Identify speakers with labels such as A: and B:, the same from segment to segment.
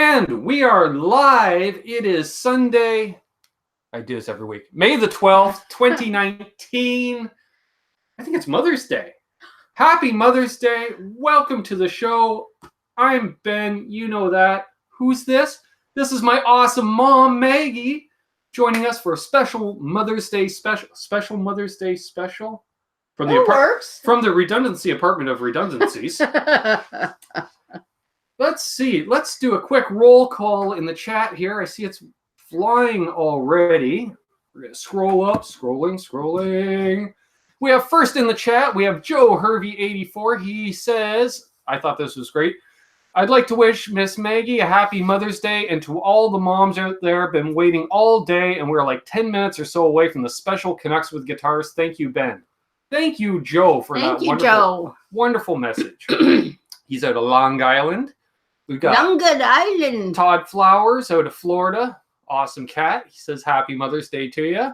A: And we are live. It is Sunday. I do this every week. May the 12th, 2019. I think it's Mother's Day. Happy Mother's Day. Welcome to the show. I'm Ben. You know that. Who's this? This is my awesome mom, Maggie, joining us for a special Mother's Day special. Special Mother's Day special? From the redundancy apartment of redundancies. Let's see. Let's do a quick roll call in the chat here. I see it's flying already. We're going to scroll up. Scrolling. We have first in the chat, we have Joe Hervey84. He says, I thought this was great. I'd like to wish Miss Maggie a happy Mother's Day, and to all the moms out there, been waiting all day, and we're like 10 minutes or so away from the special Connects with Guitars. Thank you, Ben. Thank you, Joe, for that wonderful message. He's out of Long Island. We've got
B: Long Island.
A: Todd Flowers out of Florida. Awesome cat. He says, happy Mother's Day to you.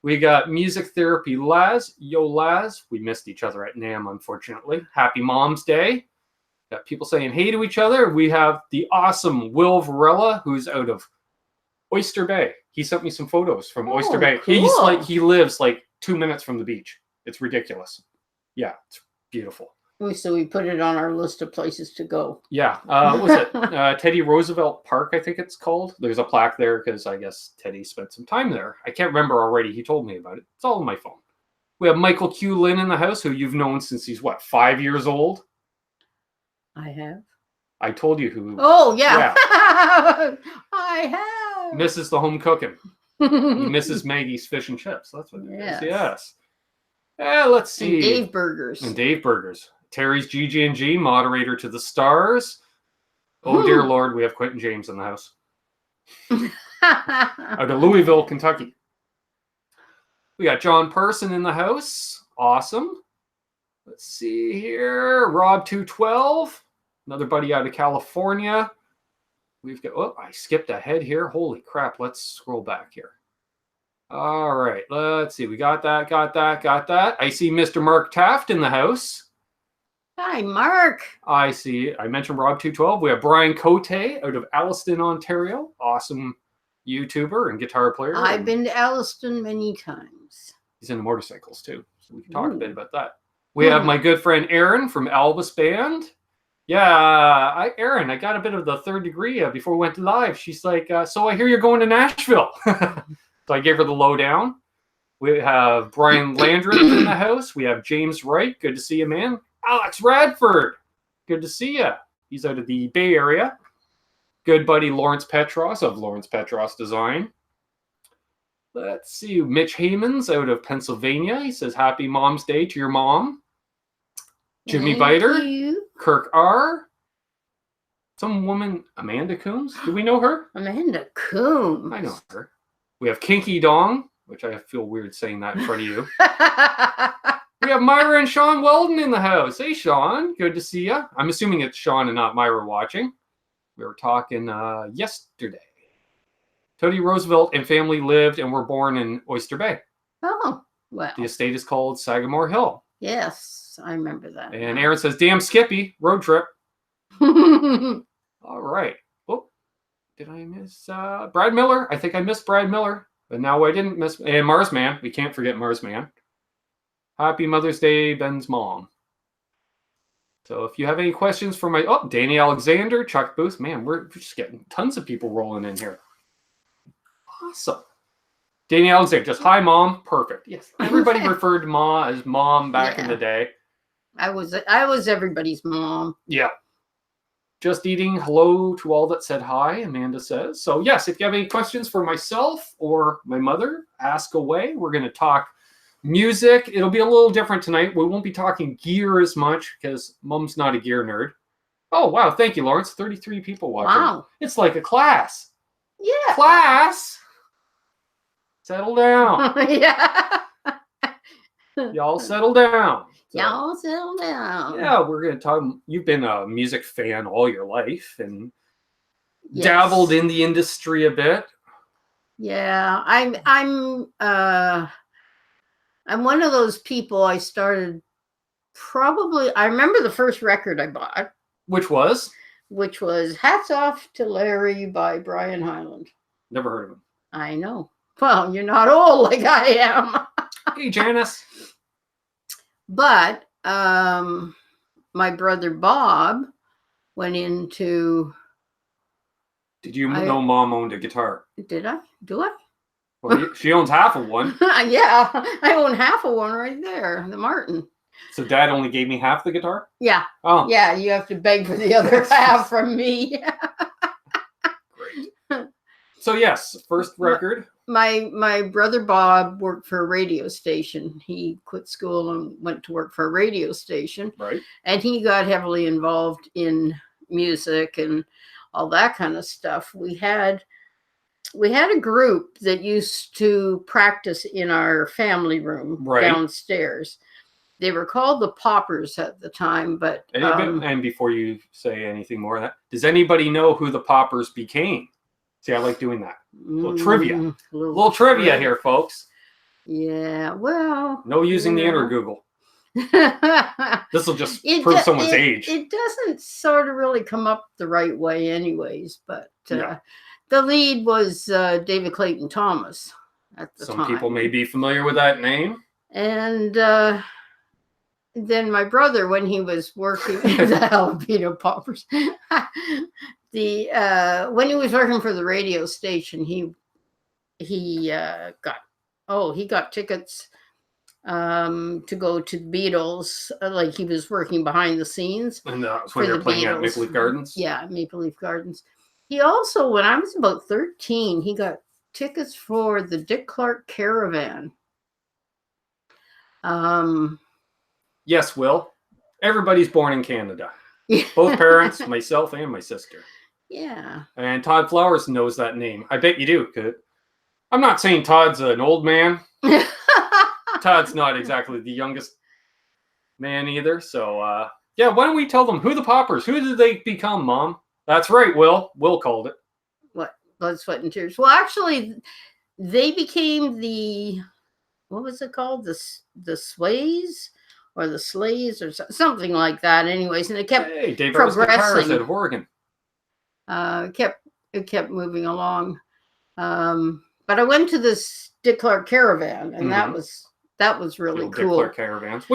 A: We got Music Therapy Laz. Yo, Laz. We missed each other at NAMM, unfortunately. Happy Mom's Day. Got people saying hey to each other. We have the awesome Will Varela, who's out of Oyster Bay. He sent me some photos from Oyster Bay.
B: Cool.
A: He lives like 2 minutes from the beach. It's ridiculous. Yeah, it's beautiful.
B: So we put it on our list of places to go.
A: Yeah. What was it? Teddy Roosevelt Park, I think it's called. There's a plaque there because I guess Teddy spent some time there. I can't remember already. He told me about it. It's all on my phone. We have Michael Q. Lynn in the house, who you've known since he's, 5 years old?
B: I have.
A: I told you who.
B: Oh, yeah. I have.
A: Misses the home cooking. He misses Maggie's fish and chips. That's what it is. Yes. Let's see.
B: And Dave Burgers.
A: Terry's GG&G, moderator to the stars. Oh, dear Lord, we have Quentin James in the house. Out of Louisville, Kentucky. We got John Person in the house. Awesome. Let's see here. Rob212, another buddy out of California. We've got, I skipped ahead here. Holy crap. Let's scroll back here. All right. Let's see. We got that. I see Mr. Mark Taft in the house.
B: Hi, Mark.
A: I see. I mentioned Rob212. We have Brian Cote out of Alliston, Ontario. Awesome YouTuber and guitar player.
B: I've been to Alliston many times.
A: He's into motorcycles too, so we can talk a bit about that. We have my good friend Aaron from Albus Band. Yeah, Aaron, I got a bit of the third degree before we went live. She's like, so I hear you're going to Nashville. So I gave her the lowdown. We have Brian Landry in the house. We have James Wright. Good to see you, man. Alex Radford, good to see you. He's out of the Bay Area. Good buddy Lawrence Petross of Lawrence Petross Design. Let's see, Mitch Haymans out of Pennsylvania. He says, happy Mom's Day to your mom. Jimmy Biter, Kirk R. Some woman, Amanda Coombs. Do we know her?
B: Amanda Coombs.
A: I know her. We have Kinky Dong, which I feel weird saying that in front of you. We have Myra and Sean Weldon in the house. Hey, Sean. Good to see you. I'm assuming it's Sean and not Myra watching. We were talking yesterday. Teddy Roosevelt and family lived and were born in Oyster Bay.
B: Oh, well.
A: The estate is called Sagamore Hill.
B: Yes, I remember that.
A: And Aaron says, damn Skippy, road trip. All right. Oh, did I miss Brad Miller? I think I missed Brad Miller. But now I didn't miss. And Marsman. We can't forget Marsman. Happy Mother's Day, Ben's mom. So if you have any questions for Danny Alexander, Chuck Booth, man, we're just getting tons of people rolling in here. Awesome. Danny Alexander, just hi, mom. Perfect. Yes, everybody referred to Ma as mom back in the day.
B: I was everybody's mom.
A: Yeah. Just eating. Hello to all that said hi, Amanda says. So yes, if you have any questions for myself or my mother, ask away. We're going to talk music. It'll be a little different tonight. We won't be talking gear as much because Mom's not a gear nerd. Oh, wow. Thank you, Lawrence. 33 people watching.
B: Wow.
A: It's like a class.
B: Yeah.
A: Class. Settle down.
B: Yeah.
A: Y'all settle down. So,
B: y'all settle down.
A: Yeah, we're going to talk. You've been a music fan all your life and dabbled in the industry a bit.
B: Yeah, I'm one of those people. I started I remember the first record I bought.
A: Which was?
B: which was Hats Off to Larry by Brian Hyland.
A: Never heard of him.
B: I know. Well, you're not old like I am.
A: Hey, Janice.
B: But my brother Bob went into...
A: Did you know Mom owned a guitar?
B: Did I? Do I?
A: Well, she owns half of one.
B: Yeah, I own half of one right there, the Martin.
A: So Dad only gave me half the guitar?
B: Yeah.
A: Oh.
B: Yeah, you have to beg for the other half from me.
A: Great. So yes, first record.
B: My brother Bob worked for a radio station. He quit school and went to work for a radio station.
A: Right.
B: And he got heavily involved in music and all that kind of stuff. We had a group that used to practice in our family room downstairs. They were called the Poppers at the time, but...
A: and before you say anything more of that, does anybody know who the Poppers became? See, I like doing that. A little trivia. Little trivia here, folks.
B: Yeah, well...
A: No using the inner Google. This will just prove someone's age.
B: It doesn't sort of really come up the right way anyways, but the lead was David Clayton Thomas at the time.
A: Some people may be familiar with that name.
B: And then my brother, when he was working the jalapeno poppers, when he was working for the radio station, he got tickets to go to the Beatles. Like he was working behind the scenes.
A: And that's when they were playing at Maple Leaf Gardens.
B: Yeah, Maple Leaf Gardens. He also, when I was about 13, he got tickets for the Dick Clark Caravan.
A: Yes, Will. Everybody's born in Canada. Both parents, myself and my sister.
B: Yeah.
A: And Todd Flowers knows that name. I bet you do. 'Cause I'm not saying Todd's an old man. Todd's not exactly the youngest man either. So, yeah, why don't we tell them who the Poppers, who did they become, Mom? That's right, Will. Will called it.
B: What? Blood, Sweat, and Tears. Well, actually, they became the, what was it called? The Sways? Or the Slays, or something like that. Anyways, and it kept progressing.
A: Out of Oregon.
B: It kept moving along. But I went to this Dick Clark Caravan, and that was really cool. Dick
A: Clark Caravans,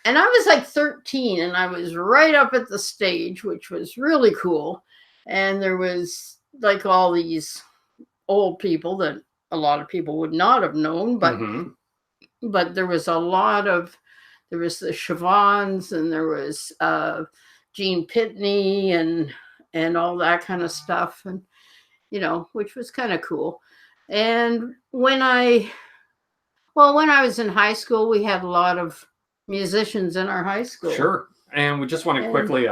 B: and I was like 13, and I was right up at the stage, which was really cool. And there was like all these old people that a lot of people would not have known, but there was a lot of. There was the Siobhans, and there was Gene Pitney and all that kind of stuff, and which was kind of cool. And when I was in high school, we had a lot of musicians in our high school.
A: Sure, and we just want to quickly,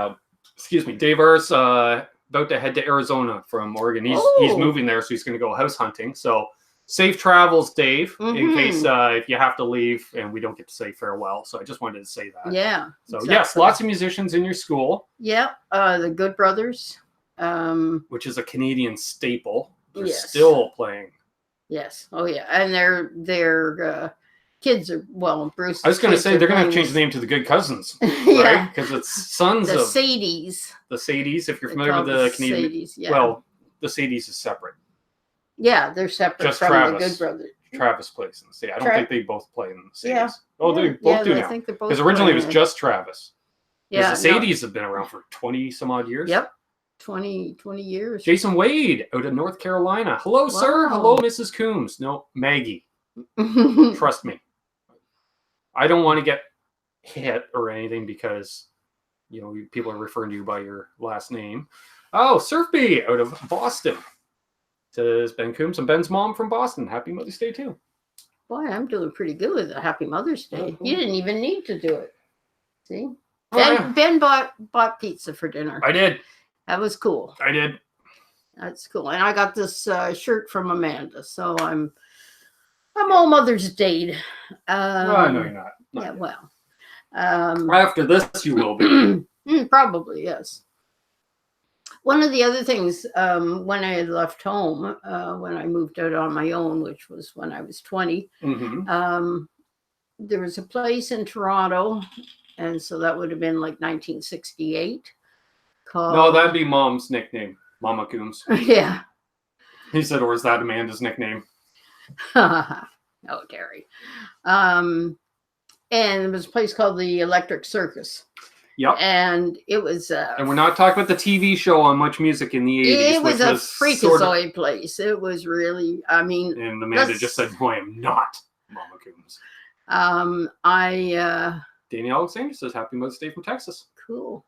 A: Dave Earth's about to head to Arizona from Oregon. He's moving there, so he's going to go house hunting. So. Safe travels, Dave, in case if you have to leave and we don't get to say farewell. So I just wanted to say that.
B: Yeah.
A: So yes, lots of musicians in your school.
B: Yeah. The Good Brothers.
A: Which is a Canadian staple. They're still playing.
B: Yes. Oh yeah. And their kids are, Bruce.
A: I was going to say they're going to have to change the name to the Good Cousins. Right? Because it's sons of...
B: The Sadies.
A: The Sadies, if you're familiar with the Canadian...
B: Sadies, yeah.
A: Well, the Sadies is separate.
B: Yeah, they're separate
A: just
B: from
A: Travis.
B: The Good Brothers.
A: Travis plays in the Sadie. I don't think they both play in the Sadies.
B: Yeah.
A: Oh, they both do now. Because originally it was just Travis. Yeah. The Sadies have been around for 20 some odd years.
B: Yep. 20 years.
A: Jason Wade out of North Carolina. Hello, sir. Hello, Mrs. Coombs. No, Maggie. Trust me. I don't want to get hit or anything because, people are referring to you by your last name. Oh, Surfby out of Boston. Says Ben Coombs and Ben's mom from Boston. Happy Mother's Day, too.
B: Boy, I'm doing pretty good with a Happy Mother's Day. You didn't even need to do it. See? Ben bought pizza for dinner.
A: I did.
B: That was cool.
A: I did.
B: That's cool. And I got this shirt from Amanda. So I'm all Mother's Day.
A: No, you're not.
B: Yeah, well.
A: After this, you will be.
B: Probably, yes. One of the other things, when I had left home, when I moved out on my own, which was when I was 20, there was a place in Toronto, and so that would have been like 1968, called...
A: No, that'd be Mom's nickname. Mama Coombs.
B: Yeah.
A: He said, or is that Amanda's nickname?
B: Oh, Terry. And there was a place called the Electric Circus.
A: Yep.
B: And it was...
A: and we're not talking about the TV show on Much Music in the 80s.
B: It was a freakazoid place. It was really, I mean...
A: And Amanda just said, no, I am not Mama Coombs. Danny Alexander says, Happy Mother's Day from Texas.
B: Cool.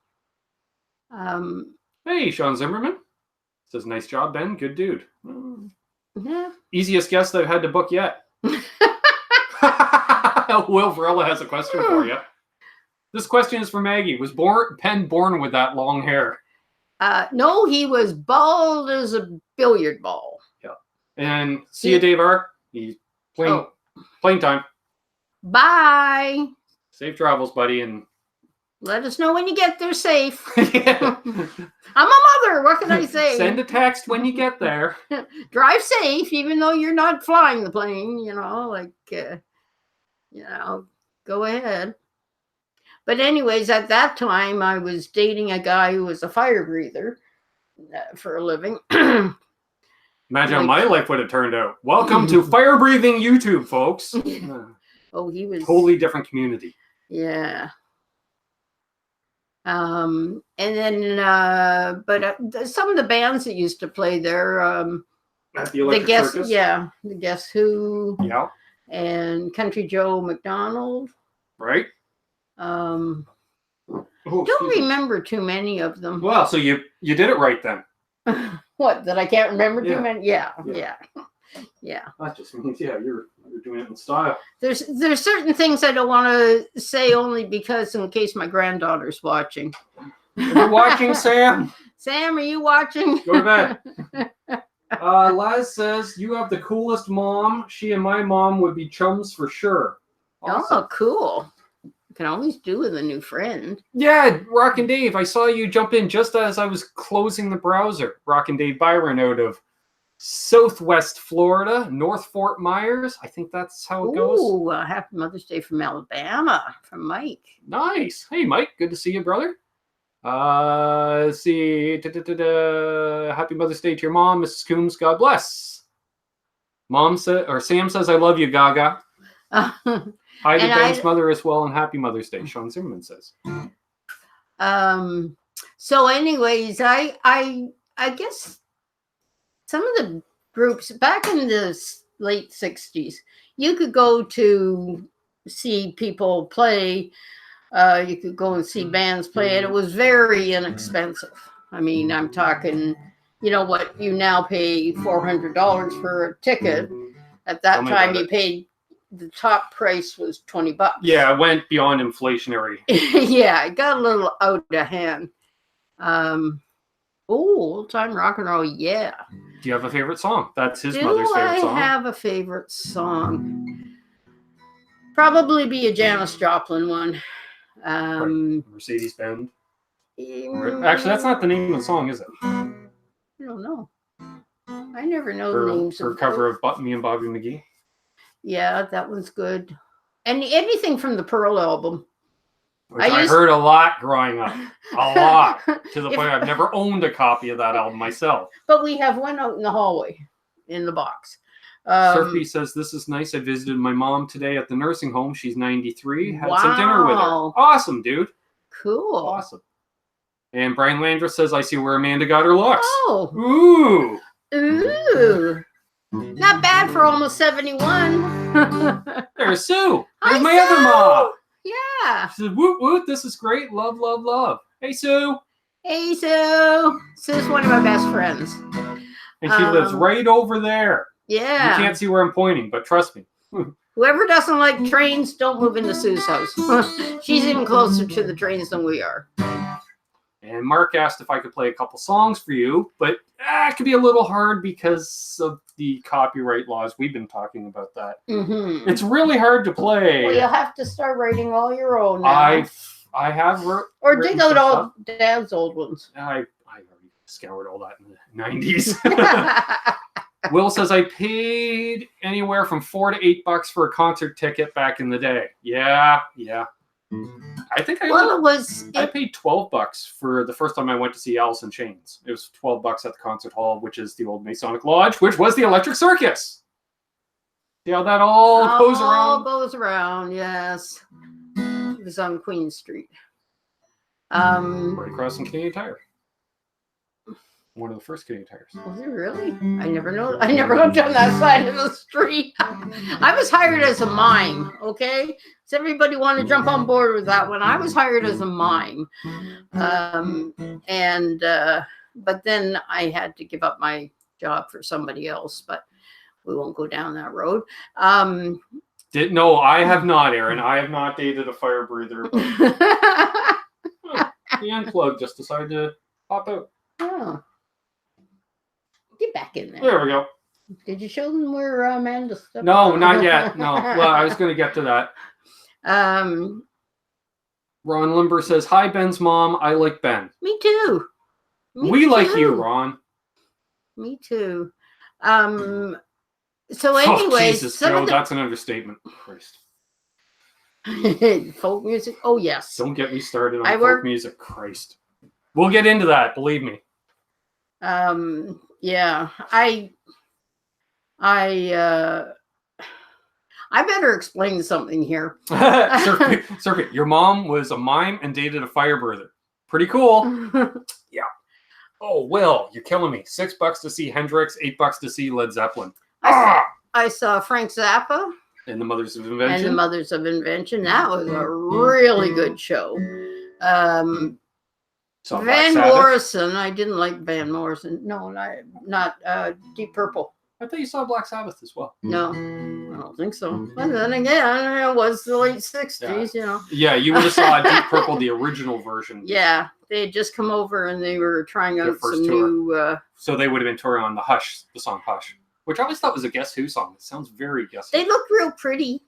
A: Hey, Sean Zimmerman. Says, nice job, Ben. Good dude.
B: Yeah.
A: Easiest guest I've had to book yet. Will Varela has a question for you. This question is for Maggie. Was Penn born with that long hair?
B: No, he was bald as a billiard ball.
A: Yeah. And see you, Dave R. He's playing time.
B: Bye.
A: Safe travels, buddy. And
B: let us know when you get there safe.
A: Yeah.
B: I'm a mother. What can I say?
A: Send a text when you get there.
B: Drive safe, even though you're not flying the plane. Go ahead. But anyways, at that time, I was dating a guy who was a fire breather for a living.
A: Imagine how my life would have turned out. Welcome to fire breathing YouTube, folks.
B: Oh, he was
A: totally different community.
B: Yeah. And then, but some of the bands that used to play there,
A: At the Electric Circus?
B: Yeah, the Guess Who.
A: Yeah.
B: And Country Joe McDonald.
A: Right.
B: Don't remember too many of them.
A: Well, so you did it right then.
B: What, that I can't remember too many? Yeah.
A: That just means, you're doing it in style.
B: There's certain things I don't want to say only because in case my granddaughter's watching.
A: Are you watching, Sam?
B: Sam, are you watching?
A: Go to bed. Laz says, you have the coolest mom. She and my mom would be chums for sure. Awesome.
B: Oh, cool. Can always do with a new friend.
A: Yeah, Rockin' Dave, I saw you jump in just as I was closing the browser. Rockin' Dave Byron out of Southwest Florida, North Fort Myers. I think that's how it goes.
B: Ooh, happy Mother's Day from Alabama, from Mike.
A: Nice. Hey, Mike, good to see you, brother. Let's see. Happy Mother's Day to your mom, Mrs. Coombs. God bless. Sam says, I love you, Gaga. Hi to Ben's mother as well, and happy Mother's Day, Sean Zimmerman says.
B: So anyways, I guess some of the groups back in the late 60s, you could go to see people play. You could go and see bands play, and it was very inexpensive. I mean, I'm talking, what you now pay $400 for a ticket. At that time, you paid... The top price was $20.
A: Yeah, it went beyond inflationary.
B: Yeah, it got a little out of hand. Old time rock and roll, yeah.
A: Do you have a favorite song? That's his mother's favorite song.
B: I have a favorite song? Probably be a Janis Joplin one.
A: Mercedes-Benz. Actually, that's not the name of the song, is it?
B: I don't know. I never know the names.
A: Her cover of Me and Bobby McGee.
B: Yeah, that one's good. And anything from the Pearl album.
A: Which I heard a lot growing up. A lot. To the point I've never owned a copy of that album myself.
B: But we have one out in the hallway in the box.
A: Surfy says, this is nice. I visited my mom today at the nursing home. She's 93. Had some dinner with her. Awesome, dude.
B: Cool.
A: Awesome. And Brian Landreth says, I see where Amanda got her looks.
B: Oh. Ooh. Not bad for almost 71.
A: There's Sue. There's my other mom.
B: Yeah.
A: She said, woot, woot. This is great. Love, love, love. Hey, Sue.
B: Hey, Sue. Sue's one of my best friends.
A: And she lives right over there.
B: Yeah.
A: You can't see where I'm pointing, but trust me.
B: Whoever doesn't like trains, don't move into Sue's house. She's even closer to the trains than we are.
A: And Mark asked if I could play a couple songs for you, but it could be a little hard because of the copyright laws. We've been talking about that. Mm-hmm. It's really hard to play.
B: Well, you'll have to start writing all your own now.
A: I have
B: or dig out all Dad's old ones.
A: I already scoured all that in the 90s. Will says, I paid anywhere from $4 to $8 for a concert ticket back in the day. Yeah. I think
B: I
A: paid $12 for the first time I went to see Alice in Chains. It was $12 at the concert hall, which is the old Masonic Lodge, which was the Electric Circus. See how that all goes around?
B: All goes around, yes. It was on Queen Street.
A: Right across from Canadian Tire. One of the first Canadian Tires.
B: Was it really? I never know. I never looked on that side of the street. I was hired as a mime. Okay, does everybody want to jump on board with that one? I was hired as a mime, but then I had to give up my job for somebody else. But we won't go down that road.
A: No, I have not, Aaron. I have not dated a fire breather. The Unplugged just decided to pop out.
B: Oh. Get back in there.
A: There we go.
B: Did you show them where Amanda stepped?
A: No, not yet. No. Well, I was going to get to that. Ron Limber says, "Hi, Ben's mom. I like Ben."
B: Me too.
A: We like you, Ron.
B: Me too. So anyway,
A: Jesus, Joe, that's an understatement. Christ.
B: Folk music. Oh yes.
A: Don't get me started on folk music. Christ. We'll get into that. Believe me.
B: Yeah, I better explain something here.
A: Circuit, your mom was a mime and dated a fire breather. Pretty cool. Yeah. Oh, Will, you're killing me. $6 to see Hendrix, $8 to see Led Zeppelin.
B: I saw Frank Zappa.
A: And the Mothers of Invention.
B: That was a really good show. Van
A: Sabbath.
B: Morrison. I didn't like Van Morrison. No, not Deep Purple.
A: I thought you saw Black Sabbath as well.
B: No, I don't think so. But then again, it was the late 60s, you know.
A: Yeah, you would have saw Deep Purple, the original version.
B: Yeah, they had just come over and they were trying out some new...
A: So they would have been touring on the song Hush, which I always thought was a Guess Who song. It sounds very Guess Who.
B: They looked real pretty.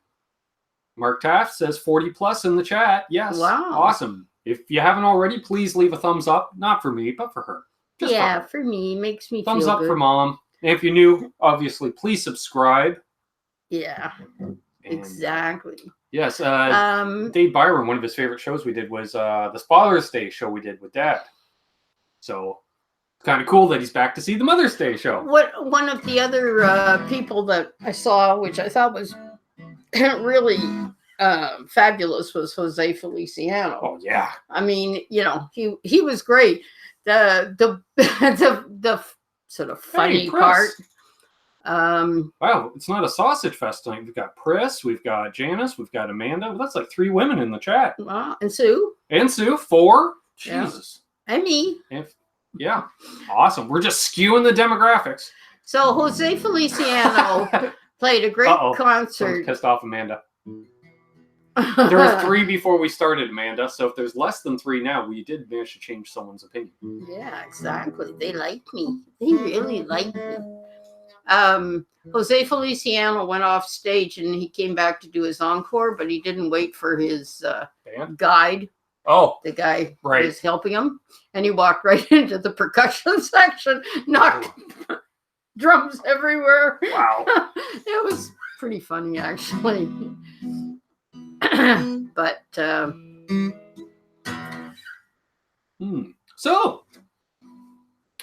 A: Mark Taft says 40 plus in the chat. Yes.
B: Wow.
A: Awesome. If you haven't already, please leave a thumbs up. Not for me, but for her.
B: Just for me. Makes me
A: thumbs
B: feel
A: up
B: good.
A: For Mom. And if you're new, obviously, please subscribe.
B: Yeah. Exactly.
A: Yes. Dave Byron, one of his favorite shows we did was the Father's Day show we did with Dad. So it's kind of cool that he's back to see the Mother's Day show.
B: One of the other people that I saw, which I thought was really fabulous, was Jose Feliciano.
A: Oh yeah.
B: I mean, you know, he was great. The sort of funny part.
A: Wow, it's not a sausage fest tonight. We've got Pris, we've got Janice, we've got Amanda. Well, that's like 3 women in the chat.
B: Wow, and Sue.
A: 4. Jesus.
B: Yeah. And me.
A: Yeah. Awesome. We're just skewing the demographics.
B: So Jose Feliciano played a great concert.
A: Someone's pissed off Amanda. There were 3 before we started, Amanda. So if there's less than 3 now, we did manage to change someone's opinion.
B: Yeah, exactly. They like me. They really like me. Jose Feliciano went off stage and he came back to do his encore, but he didn't wait for his guide.
A: Oh,
B: the guy who was helping him, and he walked right into the percussion section, knocked drums everywhere. Wow. It was pretty funny, actually. But
A: so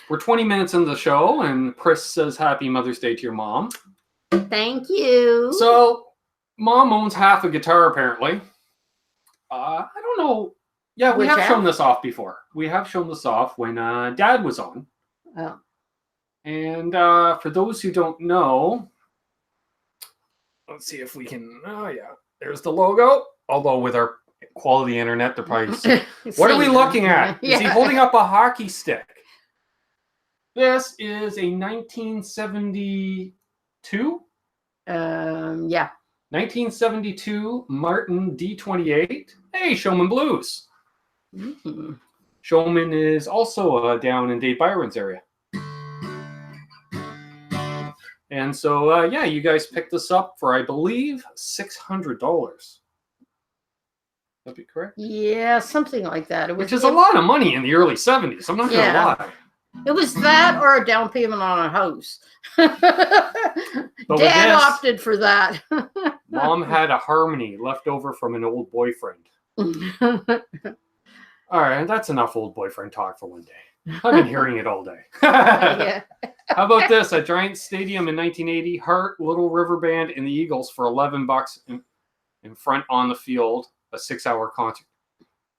A: we're 20 minutes into the show, and Pris says happy Mother's Day to your mom.
B: Thank you.
A: So Mom owns half a guitar, apparently. I don't know. Yeah, we have shown this off before. We have shown this off when Dad was on.
B: Oh.
A: And for those who don't know, let's see if we can. Oh, yeah. There's the logo. Although with our quality internet, they're probably. What are we looking at? Is he holding up a hockey stick? This is a 1972.
B: Yeah.
A: 1972 Martin D28. Hey, Showman Blues.
B: Mm-hmm.
A: Showman is also down in Dave Byron's area. And so, yeah, you guys picked this up for, I believe, $600. That'd be correct?
B: Yeah, something like that.
A: Which is a lot of money in the early 70s. I'm not going to lie.
B: It was that or a down payment on a house. Dad opted for that.
A: Mom had a harmony left over from an old boyfriend. All right, that's enough old boyfriend talk for one day. I've been hearing it all day.
B: Yeah.
A: How about this? At Giant Stadium in 1980, Hart, Little River Band, and the Eagles for $11 in front on the field, a 6-hour concert.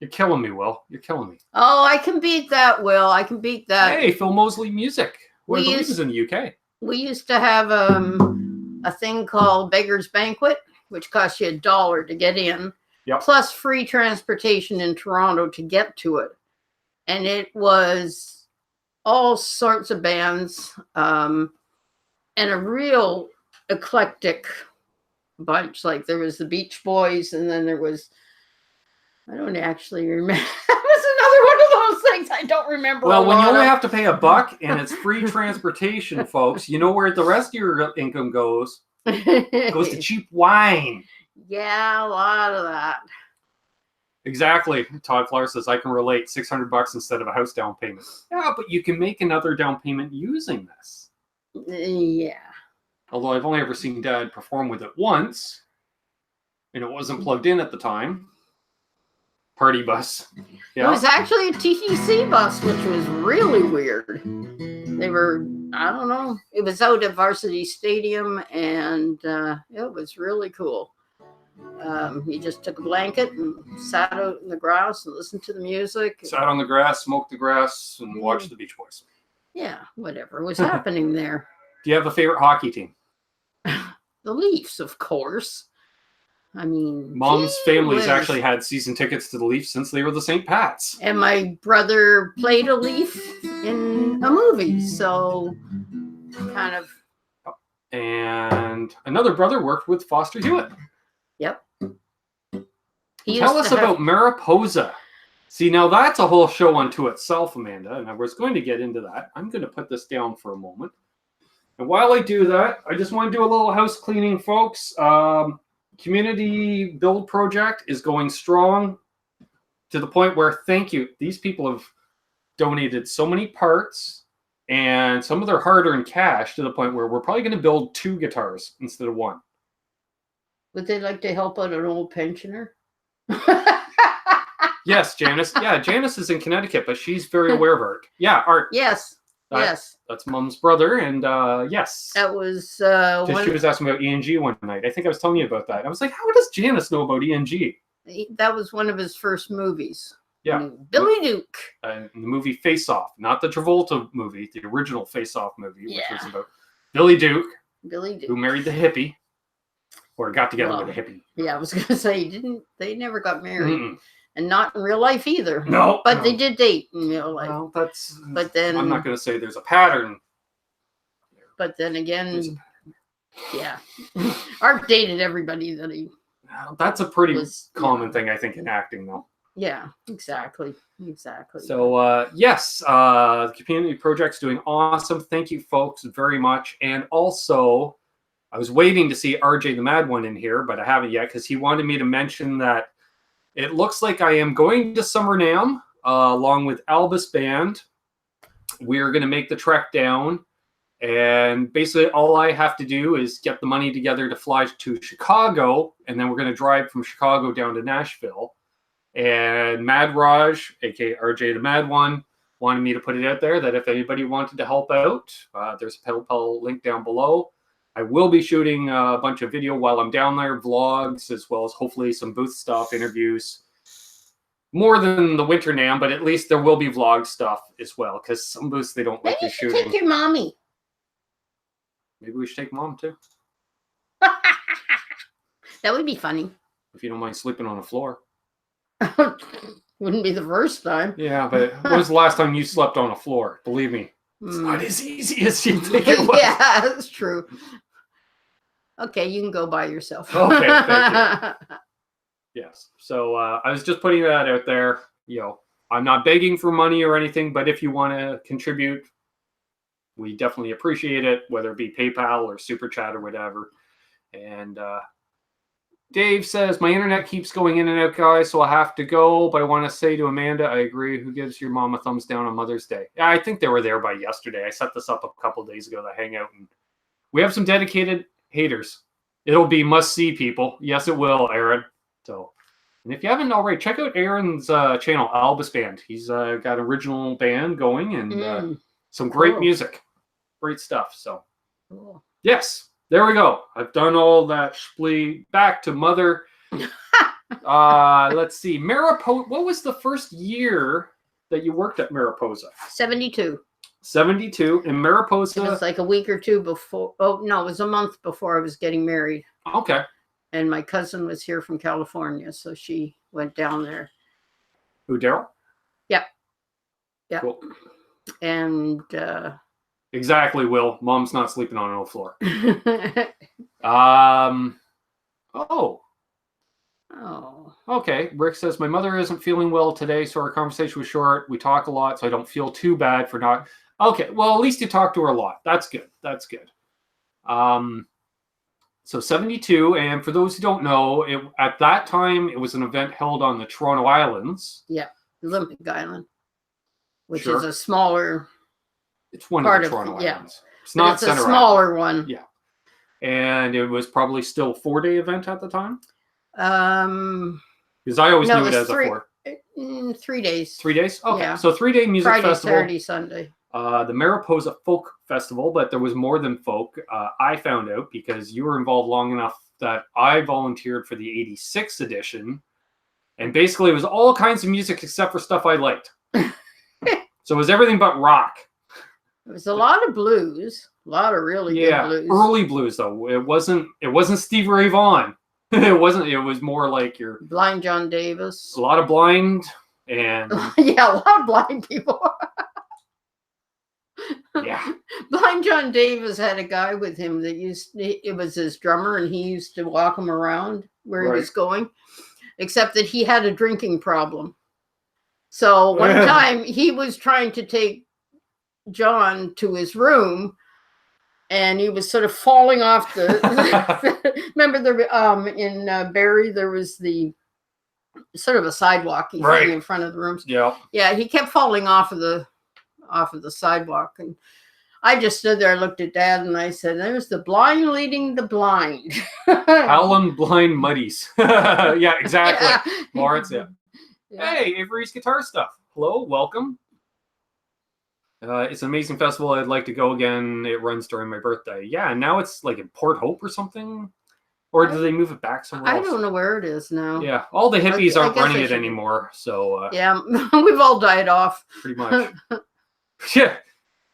A: You're killing me, Will. You're killing me.
B: Oh, I can beat that, Will. I can beat that.
A: Hey, Phil Mosley Music. Well, I believe he's in the UK.
B: We used to have a thing called Beggar's Banquet, which cost you $1 to get in, plus free transportation in Toronto to get to it. And it was all sorts of bands and a real eclectic bunch. Like there was the Beach Boys, and then there was, I don't actually remember. That was another one of those things I don't remember.
A: Well, when you only have to pay $1 and it's free transportation, folks, you know where the rest of your income goes. It goes to cheap wine.
B: Yeah, a lot of that.
A: Exactly. Todd Flower says, I can relate. $600 instead of a house down payment. Yeah, but you can make another down payment using this.
B: Yeah.
A: Although I've only ever seen Dad perform with it once, and it wasn't plugged in at the time. Party bus. Yeah.
B: It was actually a TTC bus, which was really weird. They were, I don't know, it was out at Varsity Stadium, and it was really cool. You just took a blanket and sat out in the grass and listened to the music.
A: Sat on the grass, smoked the grass, and watched the Beach Boys.
B: Yeah, whatever was happening there.
A: Do you have a favorite hockey team?
B: The Leafs, of course. I mean,
A: Mom's family's actually had season tickets to the Leafs since they were the St. Pats.
B: And my brother played a Leaf in a movie, so kind of.
A: And another brother worked with Foster Hewitt.
B: Yep.
A: Tell us about Mariposa. See, now that's a whole show unto itself, Amanda, and I was going to get into that. I'm going to put this down for a moment. And while I do that, I just want to do a little house cleaning, folks. Community build project is going strong to the point where, thank you, these people have donated so many parts and some of their hard-earned cash to the point where we're probably going to build 2 guitars instead of 1.
B: Would they like to help out an old pensioner?
A: Yes, Janice. Yeah, Janice is in Connecticut, but she's very aware of art. Yeah, art.
B: Yes. Yes.
A: That's Mom's brother, and yes.
B: That was...
A: she was asking about E&G one night. I think I was telling you about that. I was like, how does Janice know about E&G?
B: That was one of his first movies.
A: Yeah.
B: Billy Duke.
A: The movie Face Off, not the Travolta movie, the original Face Off movie, which was about Billy Duke, who married the hippie, or got together with a hippie.
B: Yeah, I was going to say, they never got married. Mm-mm. And not in real life either.
A: No.
B: But they did date in real life.
A: Well, that's...
B: But then...
A: I'm not going to say there's a pattern.
B: But then again, yeah. Art dated everybody that he...
A: That's a pretty common thing, I think, in acting, though.
B: Yeah, exactly. Exactly.
A: So, yes, the community project's doing awesome. Thank you, folks, very much. And also, I was waiting to see RJ the Mad One in here, but I haven't yet, because he wanted me to mention that it looks like I am going to Summer NAMM along with Albus Band. We are going to make the trek down. And basically all I have to do is get the money together to fly to Chicago. And then we're going to drive from Chicago down to Nashville. And Mad Raj, a.k.a. RJ the Mad One, wanted me to put it out there that if anybody wanted to help out, there's a PayPal link down below. I will be shooting a bunch of video while I'm down there, vlogs, as well as hopefully some booth stuff, interviews. More than the Winter NAMM, but at least there will be vlog stuff as well, because some booths they don't like you shooting.
B: Take your mommy.
A: Maybe we should take Mom too.
B: That would be funny.
A: If you don't mind sleeping on the floor.
B: Wouldn't be the first time.
A: Yeah, but when was the last time you slept on a floor? Believe me, it's not as easy as you think it was.
B: Yeah, that's true. Okay, you can go by yourself.
A: Okay, thank you. Yes. So I was just putting that out there. You know, I'm not begging for money or anything, but if you want to contribute, we definitely appreciate it, whether it be PayPal or Super Chat or whatever. And Dave says, my internet keeps going in and out, guys, so I have to go. But I want to say to Amanda, I agree. Who gives your mom a thumbs down on Mother's Day? Yeah, I think they were there by yesterday. I set this up a couple of days ago, the hangout. And we have some dedicated haters. It'll be must-see people. Yes, it will, Aaron. So And if you haven't already, check out Aaron's channel, Albus Band. He's got an original band going and some great music. Great stuff. So, yes, there we go. I've done all that splee. Back to Mother. Let's see. Mariposa. What was the first year that you worked at Mariposa?
B: 72.
A: 72 in Mariposa.
B: It was like a week or two before. Oh, no, it was a month before I was getting married.
A: Okay.
B: And my cousin was here from California, so she went down there.
A: Who, Daryl?
B: Yeah. Yeah.
A: Cool.
B: And
A: exactly, Will. Mom's not sleeping on the floor. Oh. Okay. Rick says, my mother isn't feeling well today, so our conversation was short. We talk a lot, so I don't feel too bad for not. Okay. Well, at least you talk to her a lot. That's good. That's good. So 72, and for those who don't know, at that time, it was an event held on the Toronto Islands.
B: Yeah, Olympic Island, which is a smaller.
A: It's one of the Toronto Islands.
B: Yeah.
A: It's not
B: a smaller one.
A: Yeah, and it was probably still a 4-day event at the time. Because I always knew it as a 4.
B: 3 days.
A: 3 days. Okay,
B: yeah.
A: So 3-day music
B: Friday,
A: festival.
B: Saturday, Sunday.
A: The Mariposa Folk Festival, but there was more than folk. I found out because you were involved long enough that I volunteered for the 86 edition. And basically it was all kinds of music except for stuff I liked. So it was everything but rock.
B: It was a lot of blues. A lot of really good blues.
A: Early blues though. It wasn't Stevie Ray Vaughan. It was more like your
B: Blind John Davis.
A: A lot of blind and
B: yeah, a lot of blind people.
A: Yeah.
B: Blind John Davis had a guy with him that it was his drummer, and he used to walk him around where he was going, except that he had a drinking problem. So one time he was trying to take John to his room, and he was sort of falling off the remember in Barrie there was the sort of a sidewalky thing in front of the rooms. Yeah, he kept falling off of the sidewalk, and I just stood there, looked at Dad, and I said, there's the blind leading the blind.
A: Howlin' blind muddies. Yeah, exactly. Lawrence, yeah. Hey, Avery's Guitar Stuff. Hello, welcome. It's an amazing festival. I'd like to go again. It runs during my birthday. Yeah, and now it's like in Port Hope or something. Or do they move it back somewhere else?
B: I don't know where it is now.
A: Yeah, all the hippies aren't running it anymore. So
B: yeah, we've all died off.
A: Pretty much. Yeah.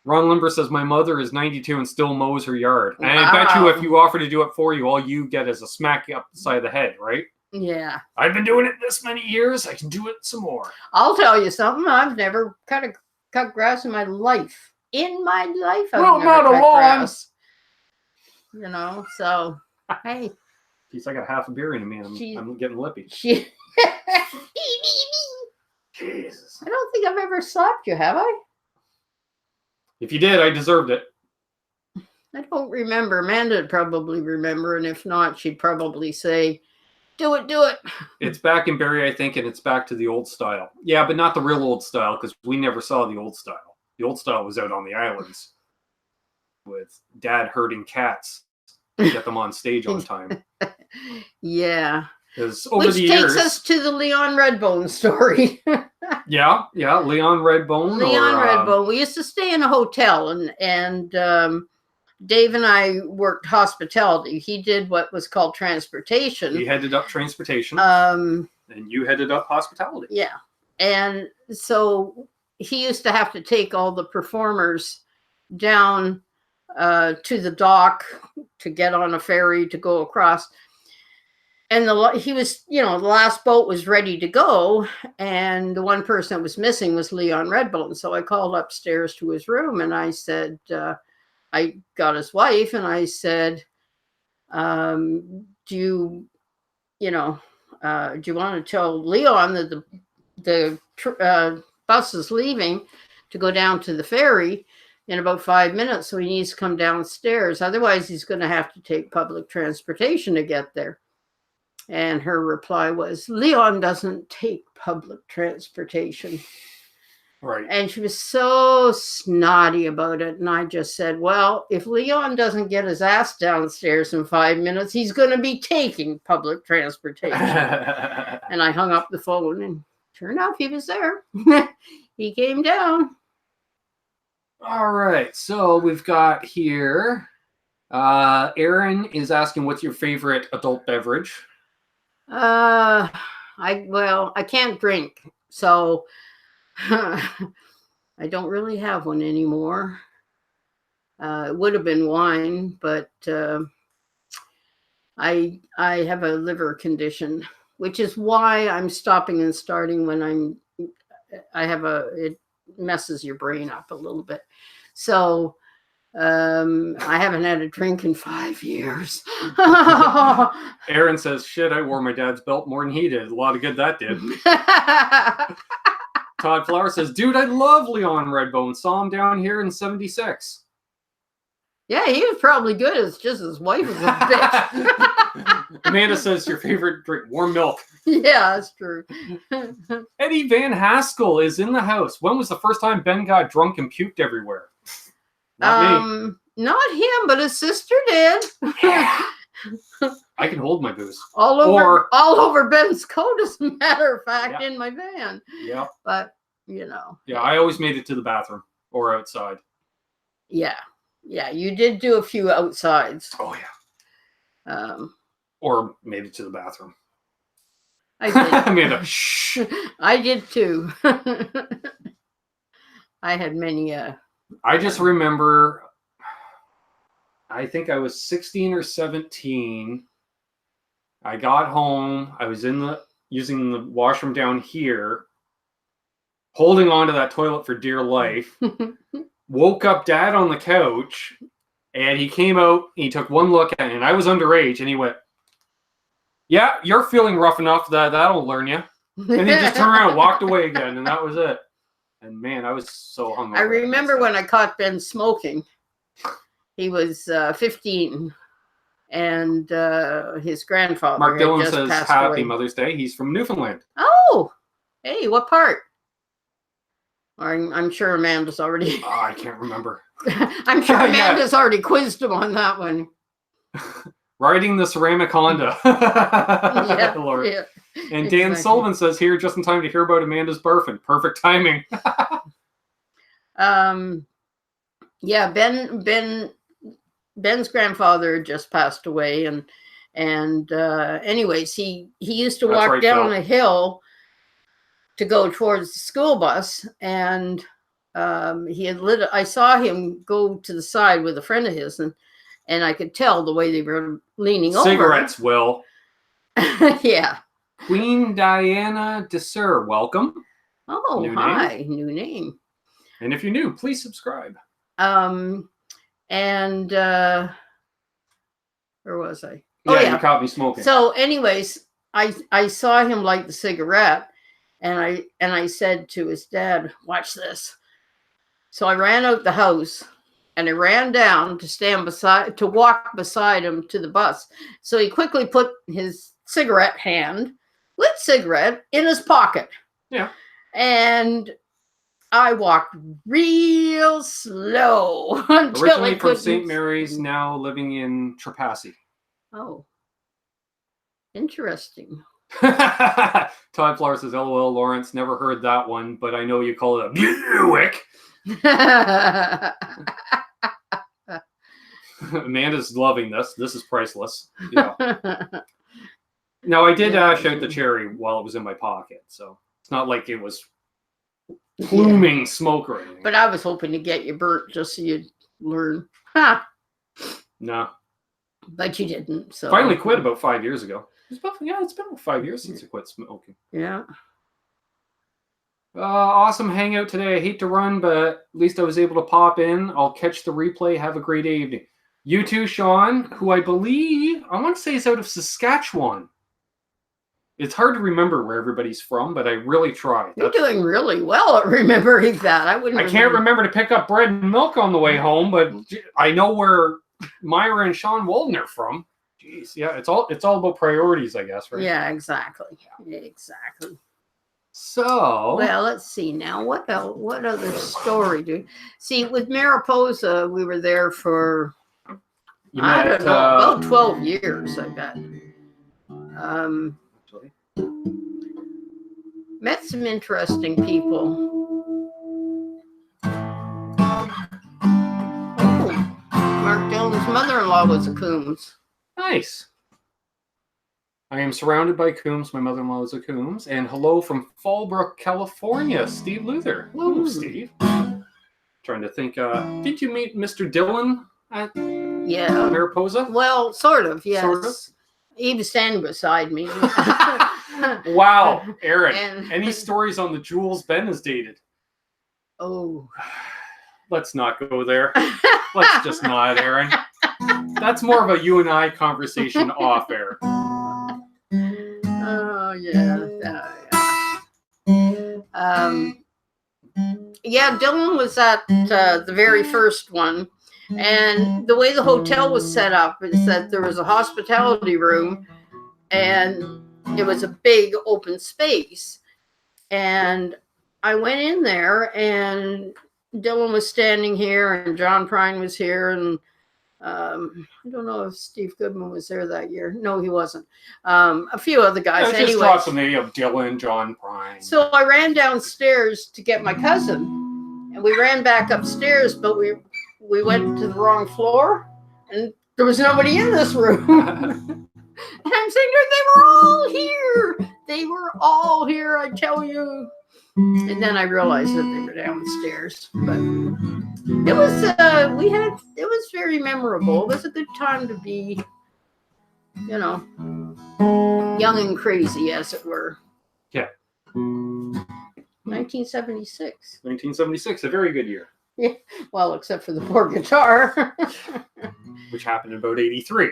A: Ron Limber says, my mother is 92 and still mows her yard. And I bet you if you offer to do it for you, all you get is a smack up the side of the head, right?
B: Yeah.
A: I've been doing it this many years. I can do it some more.
B: I'll tell you something. I've never cut grass in my life. In my life, I've never cut grass. You know, so, hey.
A: Jeez, I got half a beer in me. I'm getting lippy.
B: Jesus.
A: Jesus.
B: I don't think I've ever slapped you, have I?
A: If you did, I deserved it.
B: I don't remember. Amanda would probably remember, and if not, she'd probably say, do it, do it.
A: It's back in Barrie, I think, and it's back to the old style. Yeah, but not the real old style, because we never saw the old style. The old style was out on the islands with Dad herding cats to get them on stage on time.
B: Yeah.
A: Because over the years...
B: Which takes us to the Leon Redbone story.
A: Yeah, Leon Redbone.
B: Redbone. We used to stay in a hotel, and Dave and I worked hospitality. He did what was called transportation.
A: He headed up transportation. And you headed up hospitality.
B: Yeah. And so he used to have to take all the performers down to the dock to get on a ferry to go across. And he was, the last boat was ready to go. And the one person that was missing was Leon Redbone. So I called upstairs to his room, and I said, I got his wife, and I said, do you want to tell Leon that the bus is leaving to go down to the ferry in about 5 minutes, so he needs to come downstairs. Otherwise, he's going to have to take public transportation to get there. And her reply was, Leon doesn't take public transportation.
A: Right.
B: And she was so snotty about it. And I just said, well, if Leon doesn't get his ass downstairs in 5 minutes, he's going to be taking public transportation. And I hung up the phone, and sure enough, he was there. He came down.
A: All right. So we've got here, Aaron is asking, what's your favorite adult beverage?
B: I can't drink, so I don't really have one anymore. It would have been wine, but I have a liver condition, which is why I'm stopping and starting when it messes your brain up a little bit. So I haven't had a drink in 5 years.
A: Aaron says, shit, I wore my dad's belt more than he did. A lot of good that did. Todd Flower says, dude, I love Leon Redbone. Saw him down here in 76.
B: Yeah, he was probably good. It's just his wife was a bitch.
A: Amanda says, your favorite drink, warm milk.
B: Yeah, that's true.
A: Eddie Van Haskell is in the house. When was the first time Ben got drunk and puked everywhere? Not me.
B: Not him, but his sister did.
A: I can hold my booze.
B: All over Ben's coat, as a matter of fact, in my van.
A: Yeah.
B: But, you know.
A: Yeah, I always made it to the bathroom or outside.
B: Yeah. Yeah, you did do a few outsides.
A: Oh, yeah. Or made it to the bathroom.
B: I did.
A: Amanda, shh.
B: I did too. I had many.
A: I just remember, I think I was 16 or 17. I got home. I was using the washroom down here, holding onto that toilet for dear life. Woke up Dad on the couch, and he came out. He took one look at it, and I was underage, and he went, "Yeah, you're feeling rough enough that'll learn you." And he just turned around and walked away again, and that was it. And man, I was so hungover.
B: I remember when I caught Ben smoking. He was 15, and his grandfather.
A: Mark Dillon says, "Happy
B: away.
A: Mother's Day." He's from Newfoundland.
B: Oh, hey, what part? I'm sure Amanda's already.
A: Oh, I can't remember.
B: I'm sure Amanda's already quizzed him on that one.
A: Riding the ceramic Honda.
B: Yeah,
A: Lord.
B: Yeah,
A: and Dan Sullivan says, here just in time to hear about Amanda's birthing. Perfect timing.
B: Yeah, Ben's grandfather just passed away, and anyways, he used to walk down a hill to go towards the school bus, and I saw him go to the side with a friend of his, and I could tell the way they were leaning over.
A: Cigarettes, Will.
B: Yeah.
A: Queen Diana DeSir, welcome.
B: Oh, new name.
A: And if you're new, please subscribe.
B: And where was I? Oh,
A: yeah, you caught me smoking.
B: So anyways, I saw him light the cigarette, and I said to his dad, watch this. So I ran out the house, and I ran down to walk beside him to the bus. So he quickly put his lit cigarette in his pocket.
A: Yeah.
B: And I walked real slow until
A: originally from St. Mary's, now living in Trepassey.
B: Oh, interesting.
A: Todd Flower says, LOL, Lawrence, never heard that one, but I know you call it a Buick. Amanda's loving this. This is priceless. Yeah. Now, I did ash out the cherry while it was in my pocket, so it's not like it was pluming smoke or anything.
B: But I was hoping to get you burnt just so you'd learn. Ha!
A: No.
B: But you didn't. So
A: finally quit about 5 years ago. It's been about 5 years since I quit smoking.
B: Yeah.
A: Awesome hangout today. I hate to run, but at least I was able to pop in. I'll catch the replay. Have a great evening. You too, Sean, who I believe, I want to say is out of Saskatchewan. It's hard to remember where everybody's from, but I really try.
B: You're doing really well at remembering that. I
A: can't remember to pick up bread and milk on the way home, but I know where Myra and Sean Walden are from. Jeez, yeah, it's all about priorities, I guess, right?
B: Yeah, exactly. Yeah. Exactly.
A: So,
B: well, let's see now. What else? What other story do? See, with Mariposa, we were there for I don't know, about 12 years. I bet. Met some interesting people. Oh, Mark Dillon's mother-in-law was a Coombs.
A: Nice. I am surrounded by Coombs. My mother-in-law is a Coombs. And hello from Fallbrook, California, Steve Luther. Hello, Steve. Trying to think. Did you meet Mr. Dillon at Mariposa?
B: Well, sort of, yes.
A: Sort of?
B: He was standing beside me.
A: Wow, Aaron. Any stories on the jewels Ben has dated?
B: Oh.
A: Let's not go there. Let's just not, Aaron. That's more of a you and I conversation off air.
B: Oh, yeah. Yeah, Dylan was at the very first one. And the way the hotel was set up is that there was a hospitality room and it was a big open space. And I went in there and Dylan was standing here and John Prine was here. And I don't know if Steve Goodman was there that year. No, he wasn't. A few other guys.
A: Yeah, just dropped the name of Dylan, John Prine.
B: So I ran downstairs to get my cousin. And we ran back upstairs, but we went to the wrong floor and there was nobody in this room. And I'm saying, they were all here. They were all here, I tell you. And then I realized that they were downstairs. But it was, it was very memorable. It was a good time to be, young and crazy, as it were.
A: Yeah.
B: 1976.
A: 1976, a very good year.
B: Yeah, well, except for the poor guitar.
A: Which happened in about 83.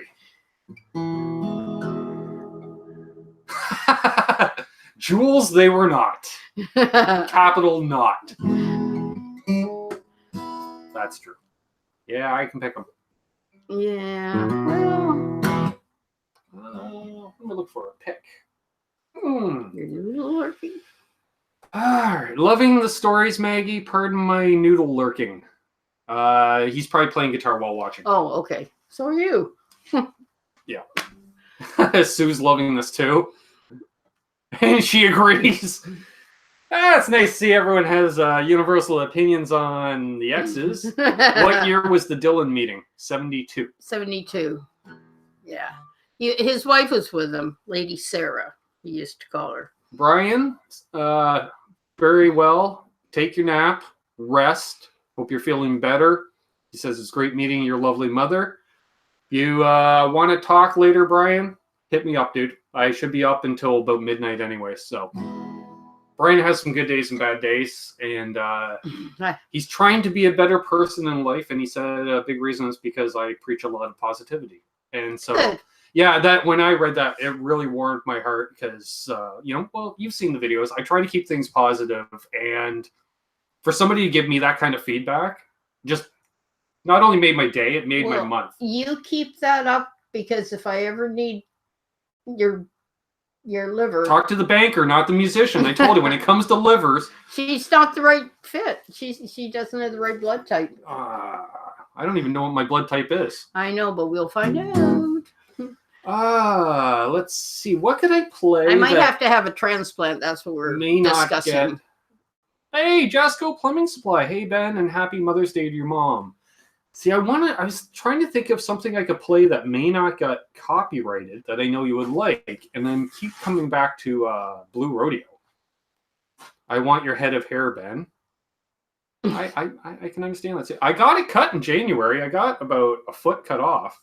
A: Jewels, they were not. Capital not. That's true. Yeah, I can pick them.
B: Yeah, well.
A: I'm going to look for a pick.
B: You're noodle lurking.
A: All right. Loving the stories, Maggie. Pardon my noodle lurking. He's probably playing guitar while watching.
B: Oh, okay. So are you.
A: Yeah. Sue's loving this too. And she agrees. It's nice to see everyone has universal opinions on the X's. What year was the Dylan meeting? 72.
B: 72. Yeah. His wife was with him, Lady Sarah, he used to call her.
A: Brian, very well. Take your nap. Rest. Hope you're feeling better. He says it's great meeting your lovely mother. You want to talk later, Brian? Hit me up, dude. I should be up until about midnight anyway. So Brian has some good days and bad days, and he's trying to be a better person in life. And he said a big reason is because I preach a lot of positivity. And so, yeah, that when I read that, it really warmed my heart because, well, you've seen the videos. I try to keep things positive, and for somebody to give me that kind of feedback, just not only made my day, it made my month.
B: You keep that up because if I ever need your liver.
A: Talk to the banker, not the musician. I told you when it comes to livers.
B: She's not the right fit. She doesn't have the right blood type.
A: I don't even know what my blood type is.
B: I know, but we'll find out.
A: Let's see. What could I play?
B: I might have to have a transplant. That's what we're discussing.
A: Hey, Jasco Plumbing Supply. Hey, Ben, and happy Mother's Day to your mom. See, I was trying to think of something I could play that may not get copyrighted that I know you would like, and then keep coming back to Blue Rodeo. I want your head of hair, Ben. I can understand that. I got it cut in January. I got about a foot cut off.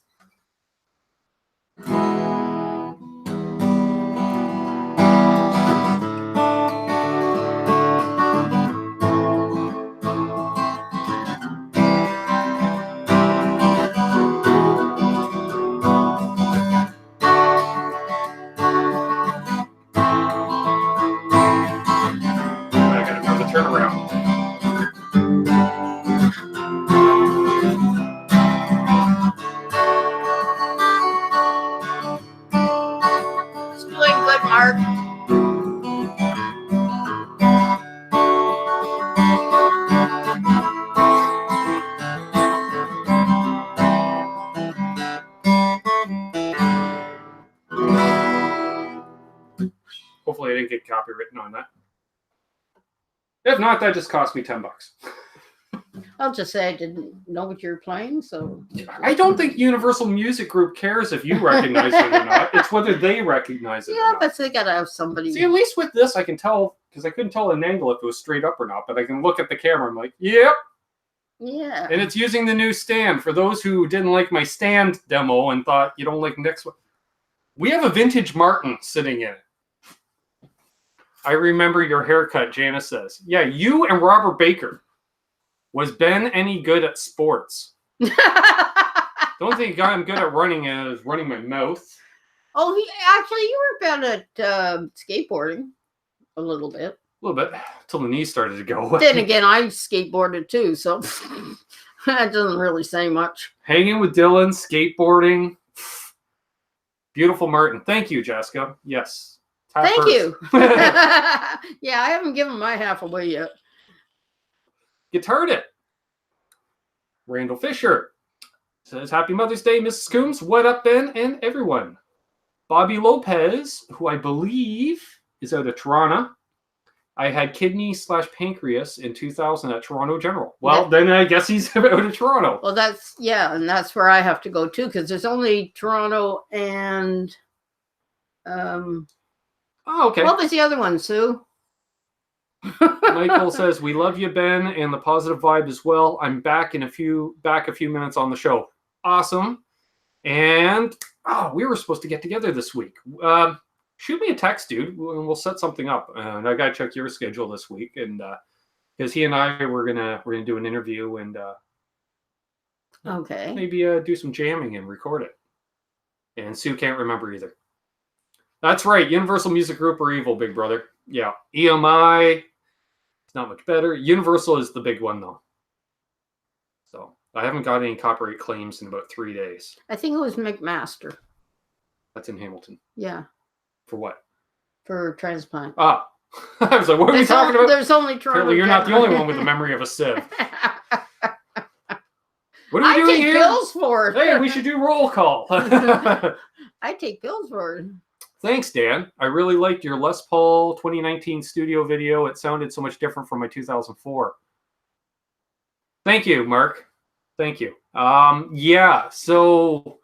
A: Hopefully I didn't get copywritten on that. If not, that just cost me $10.
B: I'll just say I didn't know what you were playing, so.
A: I don't think Universal Music Group cares if you recognize it or not. It's whether they recognize it or
B: Yeah,
A: not.
B: but they gotta have somebody.
A: See, at least with this, I can tell, because I couldn't tell an angle if it was straight up or not, but I can look at the camera. I'm like, yep.
B: Yeah.
A: And it's using the new stand. For those who didn't like my stand demo and thought you don't like next one, we have a vintage Martin sitting in it. I remember your haircut, Janice says. Yeah, you and Robert Baker. Was Ben any good at sports? The only thing I'm good at running is running my mouth.
B: Oh, you were bad at skateboarding a little bit.
A: A little bit, till the knees started to go.
B: Then again, I skateboarded too, so that doesn't really say much.
A: Hanging with Dylan, skateboarding. Beautiful Martin. Thank you, Jessica. Yes.
B: Thank you. Yeah, I haven't given my half away yet.
A: Guitared it. Randall Fisher says, Happy Mother's Day, Mrs. Coombs. What up, Ben and everyone? Bobby Lopez, who I believe is out of Toronto. I had kidney/pancreas in 2000 at Toronto General. Well, then I guess he's out of Toronto.
B: Well, and that's where I have to go too, because there's only Toronto and
A: Oh, okay.
B: What was the other one, Sue?
A: Michael says, we love you, Ben, and the positive vibe as well. I'm back a few minutes on the show. Awesome. And we were supposed to get together this week. Shoot me a text, dude, and we'll set something up. And I gotta check your schedule this week, and because he and I we're gonna do an interview and
B: okay,
A: maybe do some jamming and record it. And Sue can't remember either. That's right. Universal Music Group are evil, big brother. Yeah. EMI, it's not much better. Universal is the big one, though. So I haven't got any copyright claims in about 3 days.
B: I think it was McMaster.
A: That's in Hamilton.
B: Yeah.
A: For what?
B: For transplant.
A: Ah. I was like, what are we talking about?
B: There's only Toronto.
A: Apparently you're not the only one with the memory of a sieve. What are we doing here?
B: I take pills for it.
A: Hey, we should do roll call.
B: I take pills for it.
A: Thanks, Dan. I really liked your Les Paul 2019 studio video. It sounded so much different from my 2004. Thank you, Mark. Thank you. Yeah, so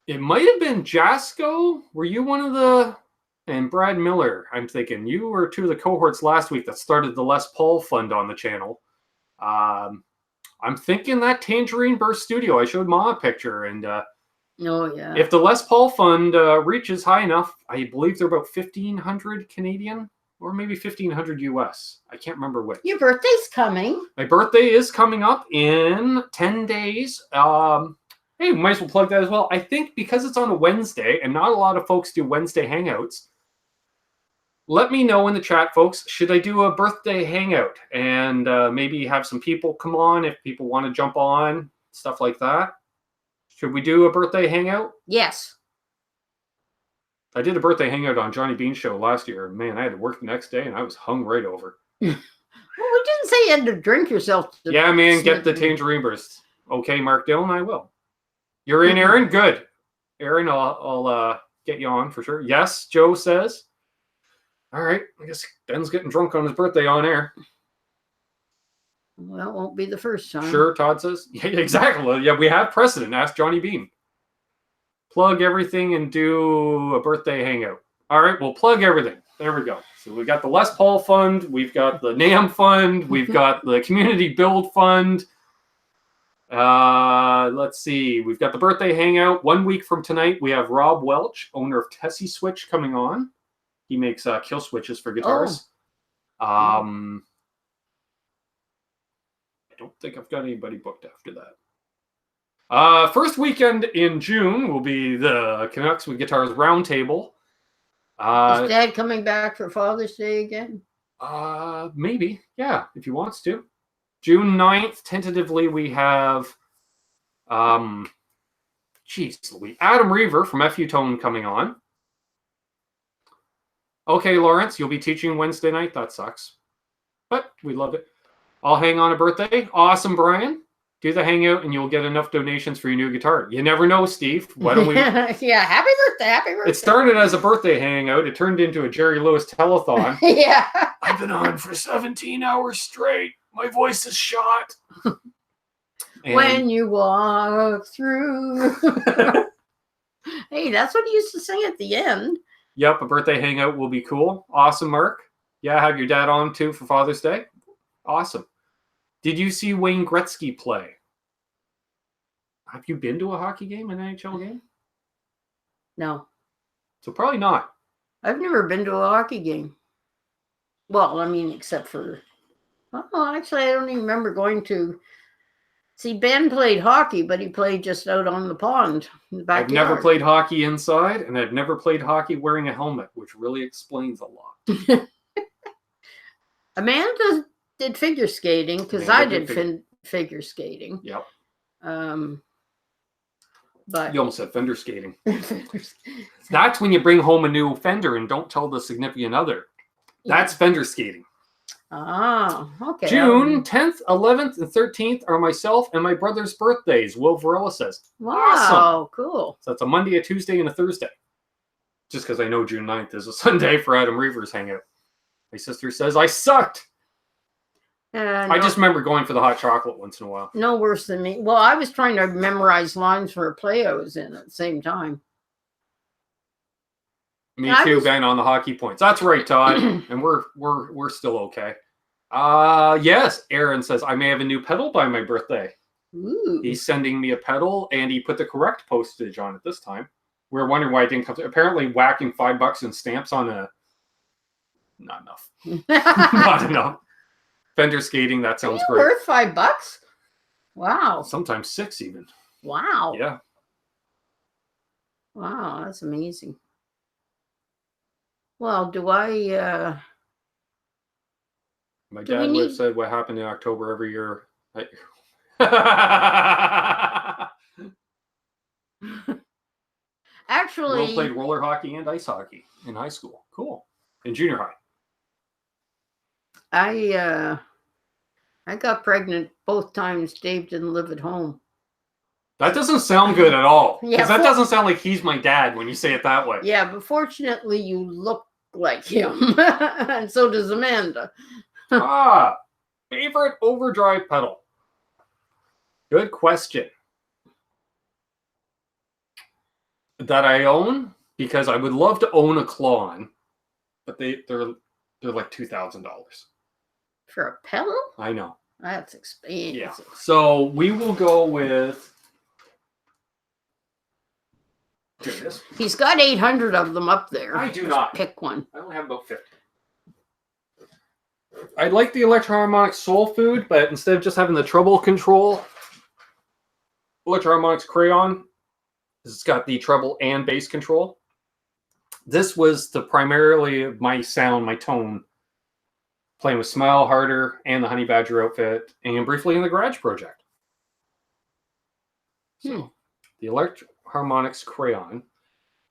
A: it might have been Jasco. Were you one of the... And Brad Miller, I'm thinking. You were two of the cohorts last week that started the Les Paul Fund on the channel. I'm thinking that Tangerine Burst Studio. I showed Ma a picture, and
B: oh yeah.
A: if the Les Paul Fund reaches high enough, I believe they're about 1,500 Canadian or maybe 1,500 US. I can't remember which.
B: Your birthday's coming.
A: My birthday is coming up in 10 days. Hey, we might as well plug that as well. I think because it's on a Wednesday and not a lot of folks do Wednesday hangouts, let me know in the chat, folks. Should I do a birthday hangout and maybe have some people come on if people want to jump on, stuff like that? Should we do a birthday hangout?
B: Yes.
A: I did a birthday hangout on Johnny Beane's show last year. Man, I had to work the next day and I was hung right over.
B: Well, we didn't say you had to drink yourself.
A: Yeah, man, get the Tangerine Burst. Okay, Mark Dillon, I will. You're in, Aaron? Good. Aaron, I'll get you on for sure. Yes, Joe says. All right, I guess Ben's getting drunk on his birthday on air.
B: Well, it won't be the first time.
A: Sure, Todd says. Yeah, exactly. Yeah, we have precedent. Ask Johnny Beane. Plug everything and do a birthday hangout. All right, we'll plug everything. There we go. So we've got the Les Paul Fund. We've got the NAM Fund. We've got the Community Build Fund. Let's see. We've got the birthday hangout. 1 week from tonight, we have Rob Welch, owner of Tessie Switch, coming on. He makes kill switches for guitars.
B: Oh.
A: I don't think I've got anybody booked after that. First weekend in June will be the Canucks with Guitars Roundtable.
B: Is Dad coming back for Father's Day again?
A: Maybe. Yeah, if he wants to. June 9th, tentatively, we have Adam Reaver from FU Tone coming on. Okay, Lawrence, you'll be teaching Wednesday night. That sucks. But we love it. I'll hang on a birthday. Awesome, Brian. Do the hangout and you'll get enough donations for your new guitar. You never know, Steve. Why don't we?
B: Yeah, happy birthday, happy birthday.
A: It started as a birthday hangout. It turned into a Jerry Lewis telethon.
B: Yeah.
A: I've been on for 17 hours straight. My voice is shot.
B: When you walk through. Hey, that's what he used to sing at the end.
A: Yep, a birthday hangout will be cool. Awesome, Mark. Yeah, have your dad on too for Father's Day. Awesome. Did you see Wayne Gretzky play? Have you been to a hockey game, an NHL game?
B: No.
A: So probably not.
B: I've never been to a hockey game. Well, I mean, except for... Oh, actually, I don't even remember going to... See, Ben played hockey, but he played just out on the pond in the backyard.
A: I've never played hockey inside, and I've never played hockey wearing a helmet, which really explains a lot.
B: Amanda did figure skating because I did figure skating.
A: Yep.
B: But
A: you almost said fender skating. That's when you bring home a new fender and don't tell the significant other. That's fender skating.
B: Oh, okay.
A: June 10th, 11th, and 13th are myself and my brother's birthdays, Will Varela says.
B: Wow,
A: awesome.
B: Cool.
A: So that's a Monday, a Tuesday, and a Thursday. Just because I know June 9th is a Sunday for Adam Reaver's hangout. My sister says, I sucked. I just remember going for the hot chocolate once in a while.
B: No worse than me. Well, I was trying to memorize lines for a play I was in at the same time.
A: Me too, Ben, on the hockey points. That's right, Todd. And we're still okay. Yes, Aaron says I may have a new pedal by my birthday.
B: Ooh. He's
A: sending me a pedal, and he put the correct postage on it this time. We were wondering why it didn't come through. Apparently, whacking $5 in stamps on a not enough. Not enough. Fender skating, that sounds great.
B: Worth $5? Wow.
A: Sometimes 6 even.
B: Wow.
A: Yeah.
B: Wow, that's amazing. Well, do I...
A: My dad would have said what happened in October every year.
B: Actually...
A: Will played roller hockey and ice hockey in high school. Cool. In junior high.
B: I got pregnant both times. Dave didn't live at home.
A: That doesn't sound good at all. Because
B: Yeah,
A: that doesn't sound like he's my dad when you say it that way.
B: Yeah, but fortunately you look like him. And so does Amanda.
A: Favorite overdrive pedal? Good question. That I own, because I would love to own a Klon, but they're like $2,000.
B: For a pedal?
A: I know.
B: That's expensive.
A: Yeah. So we will go with...
B: He's got 800 of them up there.
A: I do not.
B: Pick one.
A: I only have about 50. I like the Electro-Harmonix Soul Food, but instead of just having the treble control, Electro-Harmonix Crayon, it's got the treble and bass control. This was primarily my sound, my tone, playing with Smile Harder and the Honey Badger outfit, and briefly in the Garage Project. So, the Electro-Harmonix Crayon,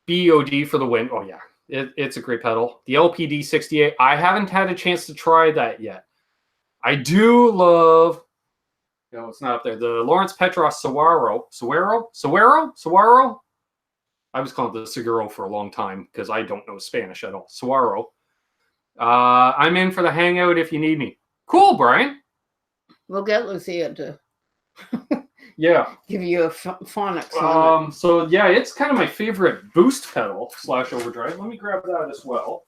A: BOD for the win. Oh yeah, it's a great pedal. The LPD 68. I haven't had a chance to try that yet. I do love. No, it's not up there. The Lawrence Petross Saguaro. I was calling it the Seguro for a long time because I don't know Spanish at all. Saguaro. I'm in for the hangout if you need me. Cool, Brian.
B: We'll get Lucia to
A: yeah,
B: give you a phonics on it.
A: So yeah, it's kind of my favorite boost pedal / overdrive. Let me grab that as well.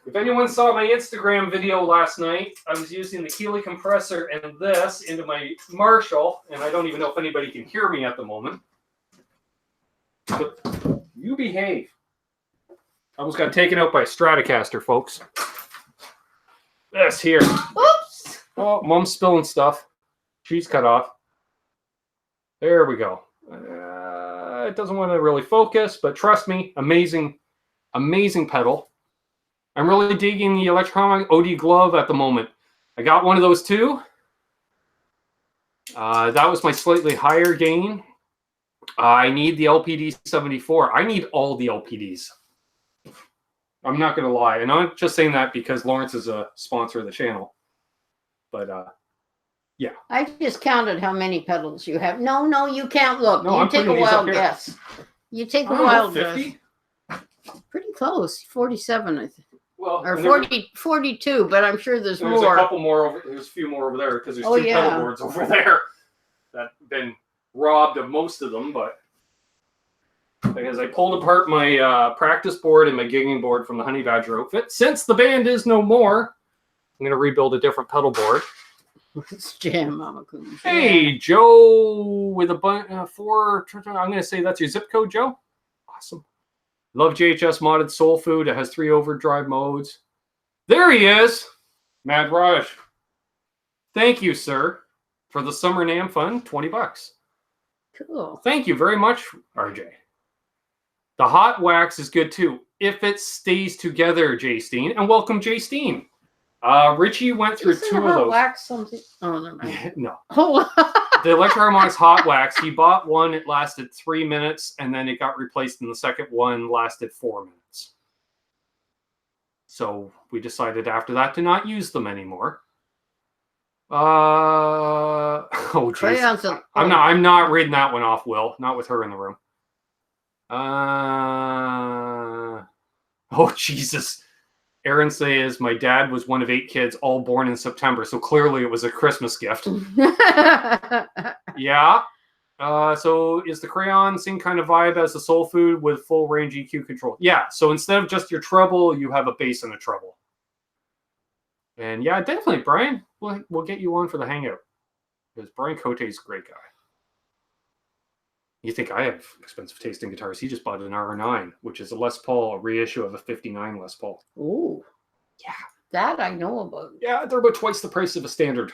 A: If anyone saw my Instagram video last night, I was using the Keeley compressor and this into my Marshall, and I don't even know if anybody can hear me at the moment. But you behave. I almost got taken out by a Stratocaster, folks. This here.
B: Oops.
A: Oh, Mom's spilling stuff. She's cut off. There we go. It doesn't want to really focus, but trust me, amazing, amazing pedal. I'm really digging the Electronic OD Glove at the moment. I got one of those too. That was my slightly higher gain. I need the LPD 74. I need all the LPDs. I'm not going to lie. And I'm not just saying that because Lawrence is a sponsor of the channel. But Yeah.
B: I just counted how many pedals you have. No, you can't look.
A: No,
B: you
A: I'm
B: take a
A: putting these up
B: wild
A: here.
B: guess. You take a
A: I don't know,
B: wild
A: 50?
B: guess. Pretty close. 47, I think.
A: Well,
B: Or 40, 42, but I'm sure there's
A: There's
B: more.
A: a couple more over. There's a few more over there because there's
B: Oh,
A: two
B: yeah.
A: pedal boards over there that have been robbed of most of them. But because I pulled apart my practice board and my gigging board from the Honey Badger outfit, since the band is no more, I'm going to rebuild a different pedal board.
B: It's jam, Mama Coombs.
A: Hey,
B: Yeah.
A: Joe, with a 4. I'm going to say that's your zip code, Joe. Awesome. Love JHS modded soul food. It has 3 overdrive modes. There he is. Mad Raj. Thank you, sir, for the Summer NAM Fund, $20.
B: Cool.
A: Thank you very much, RJ. The hot wax is good too, if it stays together, Jay Steen. And welcome, Jay Steen. Richie went through
B: Isn't
A: 2 of
B: hot
A: those.
B: wax something? Oh, never mind.
A: No.
B: Oh.
A: The Electro Harmonix hot wax, he bought one, it lasted 3 minutes, and then it got replaced, and the second one lasted 4 minutes. So we decided after that to not use them anymore. Oh, jeez. I'm not reading that one off, Will. Not with her in the room. Oh, Jesus. Aaron says, my dad was one of 8 kids, all born in September, so clearly it was a Christmas gift. Yeah. So is the crayon same kind of vibe as the soul food with full range EQ control? Yeah. So instead of just your treble, you have a bass and a treble. And yeah, definitely, Brian. We'll get you on for the hangout. Because Brian Cote's a great guy. You think I have expensive taste in guitars. He just bought an R9, which is a Les Paul, a reissue of a 59 Les Paul.
B: Ooh.
A: Yeah.
B: That I know about.
A: Yeah, they're about twice the price of a standard.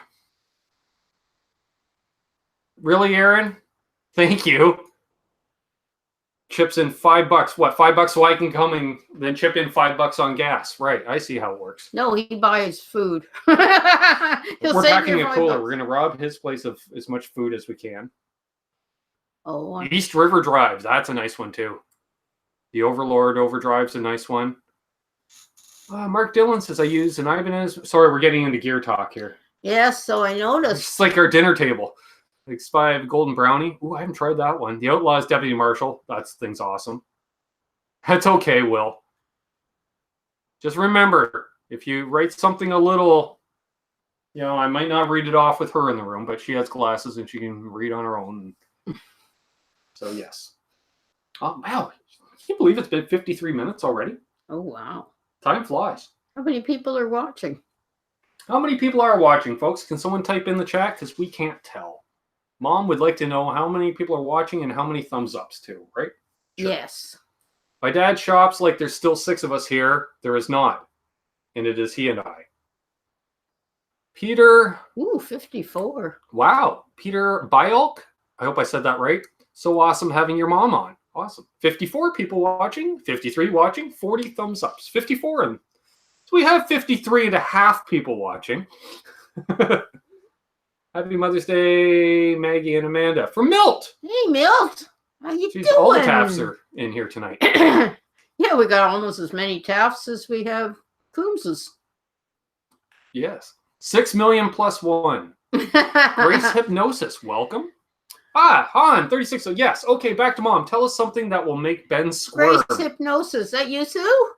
A: Really, Aaron? Thank you. Chips in $5. What, $5 so I can come and then chip in $5 on gas? Right, I see how it works.
B: No, he buys food.
A: We're packing a cooler. We're going to rob his place of as much food as we can.
B: Oh,
A: East River Drive. That's a nice one, too. The Overlord Overdrive's a nice one. Mark Dillon says, I use an Ibanez. Sorry, we're getting into gear talk here.
B: Yes, so I noticed.
A: It's like our dinner table. Like Spy Golden Brownie. Ooh, I haven't tried that one. The Outlaw's Deputy Marshal. That thing's awesome. That's okay, Will. Just remember, if you write something a little, I might not read it off with her in the room, but she has glasses and she can read on her own. So, yes. Oh, wow. Can you believe it's been 53 minutes already?
B: Oh, wow.
A: Time flies.
B: How many people are watching?
A: How many people are watching, folks? Can someone type in the chat? Because we can't tell. Mom would like to know how many people are watching and how many thumbs ups, too, right?
B: Sure. Yes.
A: My dad shops like there's still 6 of us here. There is not. And it is he and I. Peter.
B: Ooh, 54.
A: Wow. Peter Bialk. I hope I said that right. So awesome having your mom on. Awesome. 54 people watching, 53 watching, 40 thumbs ups. 54. And so we have 53 and a half people watching. Happy Mother's Day, Maggie and Amanda. From Milt.
B: Hey, Milt. How you doing?
A: All the Taffs are in here tonight.
B: Yeah, we got almost as many Taffs as we have Coombses.
A: Yes. 6 million plus 1. Grace Hypnosis. Welcome. Han, 36. So yes. Okay, back to Mom. Tell us something that will make Ben squirm.
B: Grace Hypnosis. That you, Sue?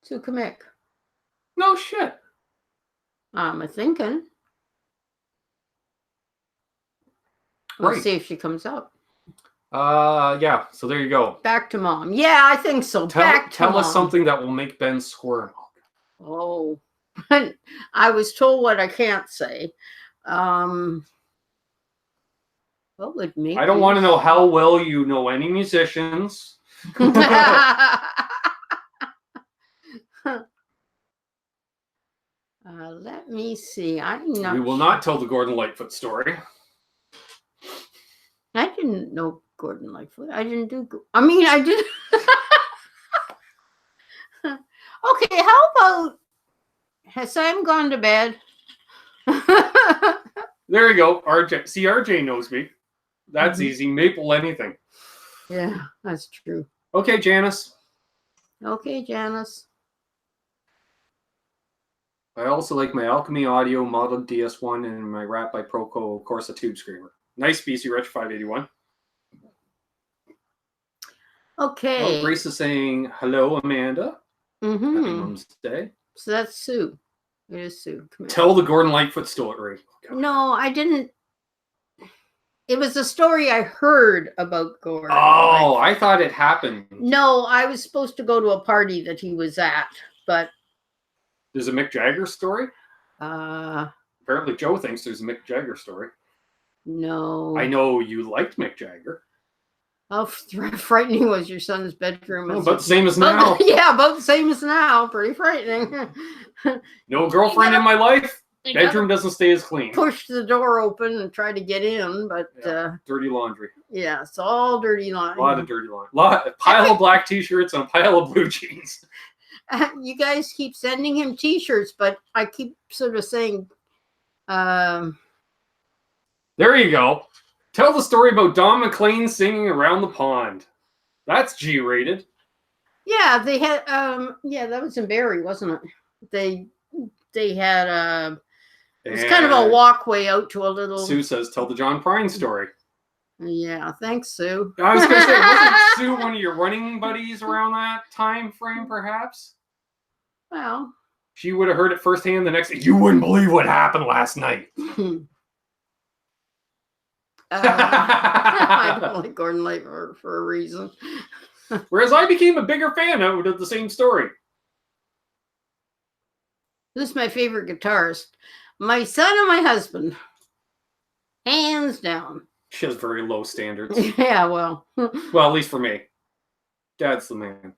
B: Sue Kamek.
A: No shit.
B: I'm thinking.
A: Right.
B: Let's see if she comes up.
A: Yeah. So there you go.
B: Back to Mom. Yeah, I think so.
A: Tell us something that will make Ben squirm.
B: Oh, I was told what I can't say. What would make?
A: I don't want to know how well you know any musicians.
B: Let me see.
A: We will not tell the Gordon Lightfoot story.
B: I didn't know Gordon Lightfoot. I didn't do. I did. Okay, how about has Sam gone to bed?
A: There you go. RJ. See, RJ knows me. That's easy. Maple anything.
B: Yeah, that's true.
A: Okay, Janice.
B: Okay, Janice.
A: I also like my Alchemy Audio Model DS1 and my Rap by Proco Corsa Tube Screamer. Nice, BC Rich 581.
B: Okay.
A: Oh, Grace is saying, hello, Amanda. Happy Mom's Day.
B: So that's Sue. It is Sue.
A: Tell the Gordon Lightfoot story.
B: No, I didn't. It was a story I heard about Gordon.
A: Oh, I thought it happened.
B: No, I was supposed to go to a party that he was at, but...
A: There's a Mick Jagger story?
B: Apparently
A: Joe thinks there's a Mick Jagger story.
B: No.
A: I know you liked Mick Jagger.
B: How frightening was your son's bedroom?
A: Oh, about the same as now.
B: Yeah, about the same as now. Pretty frightening.
A: No girlfriend in my life. Bedroom doesn't stay as clean.
B: Push the door open and try to get in, but...
A: dirty laundry.
B: Yeah, it's all dirty laundry.
A: A lot of dirty laundry. Pile of black t-shirts and a pile of blue jeans.
B: You guys keep sending him t-shirts, but I keep sort of saying... There
A: you go. Tell the story about Don McLean singing Around the Pond. That's G-rated.
B: Yeah, they had that was in Barrie, wasn't it? They had it was kind of a walkway out to a little...
A: Sue says, tell the John Prine story.
B: Yeah, thanks, Sue.
A: I was going to say, wasn't Sue one of your running buddies around that time frame, perhaps?
B: Well...
A: She would have heard it firsthand the next day. You wouldn't believe what happened last night.
B: I don't like Gordon Lightfoot for a reason.
A: Whereas I became a bigger fan out of the same story.
B: Who's my favorite guitarist? My son and my husband. Hands down.
A: She has very low standards.
B: Yeah, well.
A: Well, at least for me. Dad's the man.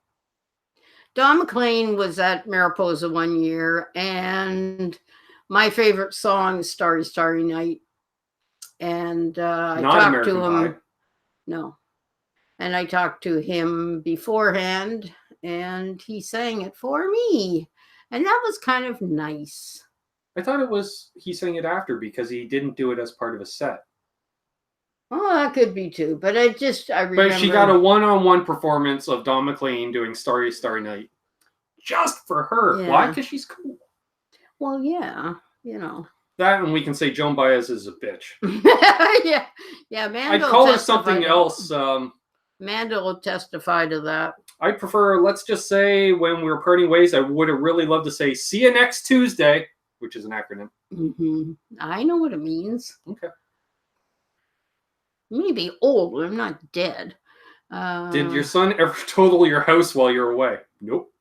B: Don McLean was at Mariposa one year, and my favorite song is Starry, Starry Night. And I talked to him. No. And I talked to him beforehand, and he sang it for me. And that was kind of nice.
A: I thought it was he sang it after because he didn't do it as part of a set.
B: Oh, that could be too. But I remember.
A: But she got a one-on-one performance of Don McLean doing Starry, Starry Night. Just for her.
B: Yeah.
A: Why? Because she's cool.
B: Well, yeah. You know.
A: That, and we can say Joan Baez is a bitch.
B: Yeah. Yeah, Amanda
A: I'd call her something else.
B: Amanda will testify to that.
A: I prefer, let's just say, when we were parting ways, I would have really loved to say, see you next Tuesday, which is an acronym.
B: Mm-hmm. I know what it means.
A: Okay.
B: I may be old, but I'm not dead.
A: Did your son ever total your house while you're away? Nope.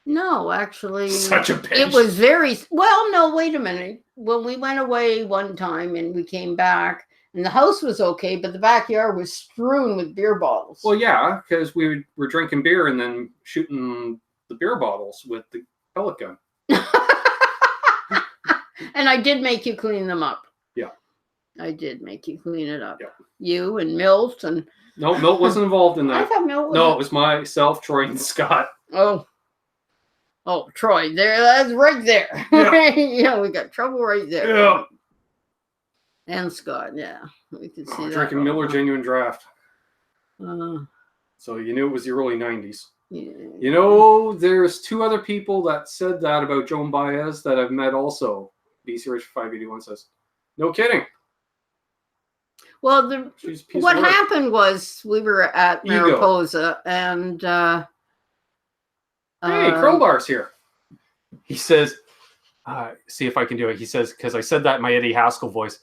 B: No, actually.
A: Such a bitch.
B: It was very... Well, no, wait a minute. When we went away one time and we came back, and the house was okay, but the backyard was strewn with beer bottles.
A: Well, yeah, because we were drinking beer and then shooting the beer bottles with the pellet gun.
B: And I did make you clean them up.
A: Yeah.
B: I did make you clean it up.
A: Yeah.
B: You and Milt and...
A: No, Milt wasn't involved in that.
B: I thought Milt was...
A: No, it was myself, Troy, and Scott.
B: Oh, Troy, that's right there.
A: Yeah.
B: Yeah, we got trouble right there.
A: Yeah.
B: And Scott, yeah. We could see that.
A: Drinking Miller Genuine Draft.
B: Uh,
A: So you knew it was the early 90s.
B: yeah.
A: You know, there's two other people that said that about Joan Baez that I've met also. BC Rich 581 says, no kidding.
B: Well, what
A: of work.
B: happened was we were at Mariposa and...
A: Hey, Crowbar's here. He says, see if I can do it. He says, because I said that in my Eddie Haskell voice.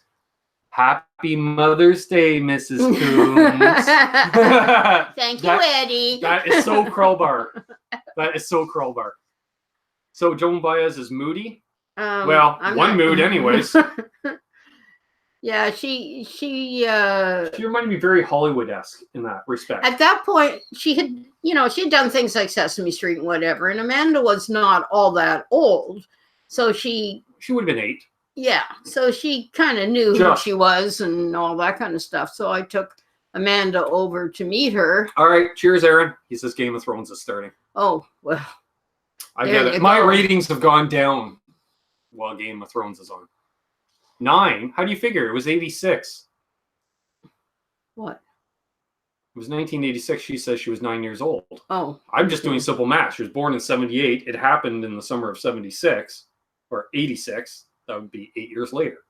A: Happy Mother's Day, Mrs. Coombs.
B: Thank you, Eddie.
A: That is so Crowbar. That is so Crowbar. So Joan Baez is moody. Well, mood anyways.
B: Yeah, she
A: reminded me very Hollywood-esque in that respect.
B: At that point, she had done things like Sesame Street and whatever, and Amanda was not all that old. So she
A: would have been 8.
B: Yeah, so she kind of knew who she was and all that kind of stuff. So I took Amanda over to meet her.
A: All right, cheers, Aaron. He says Game of Thrones is starting.
B: Oh, well.
A: I get it. My ratings have gone down while Game of Thrones is on. 9? How do you figure? It was 86.
B: What?
A: It was 1986. She says she was 9 years old.
B: Oh.
A: I'm just doing simple math. She was born in 78. It happened in the summer of 76 or 86. That would be 8 years later.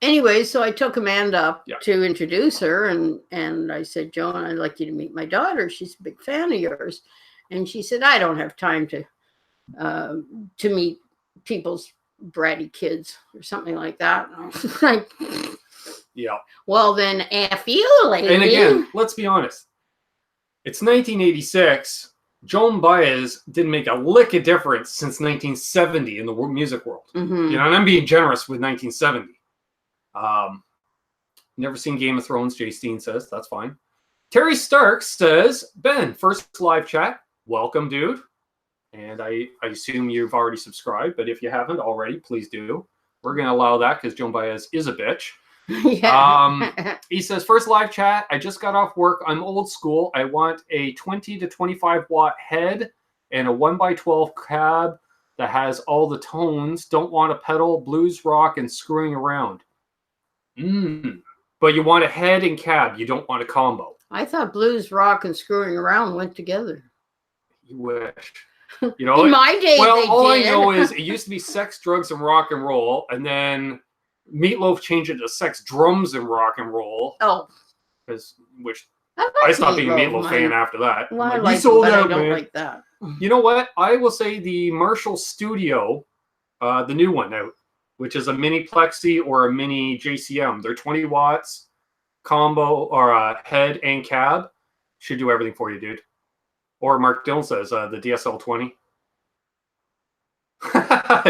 B: Anyway, so I took Amanda up to introduce her, and I said, Joan, I'd like you to meet my daughter. She's a big fan of yours. And she said, I don't have time to meet people's bratty kids or something like that. And I was like,
A: yeah.
B: Well, then F you, lady.
A: And again, let's be honest. It's 1986. Joan Baez didn't make a lick of difference since 1970 in the music world.
B: Mm-hmm.
A: You know, and I'm being generous with 1970. Never seen Game of Thrones, Jay Steen says. That's fine. Terry Starks says, Ben, first live chat. Welcome, dude. And I assume you've already subscribed, but if you haven't already, please do. We're going to allow that because Joan Baez is a bitch. Yeah. He says, first live chat. I just got off work. I'm old school. I want a 20 to 25 watt head and a 1x12 cab that has all the tones. Don't want a pedal, blues, rock, and screwing around. But you want a head and cab. You don't want a combo.
B: I thought blues, rock, and screwing around went together.
A: You wish. You know,
B: in my day,
A: well,
B: they
A: all
B: did.
A: I know is it used to be sex, drugs, and rock and roll, and then Meatloaf changed it to sex, drums, and rock and roll.
B: Oh,
A: which I stopped being a Meatloaf fan after that.
B: Well, I like it, but I don't like that.
A: You know what? I will say the Marshall Studio, the new one out, which is a mini Plexi or a mini JCM. They're 20 watts combo or head and cab. Should do everything for you, dude. Or Mark Dillon says the DSL 20.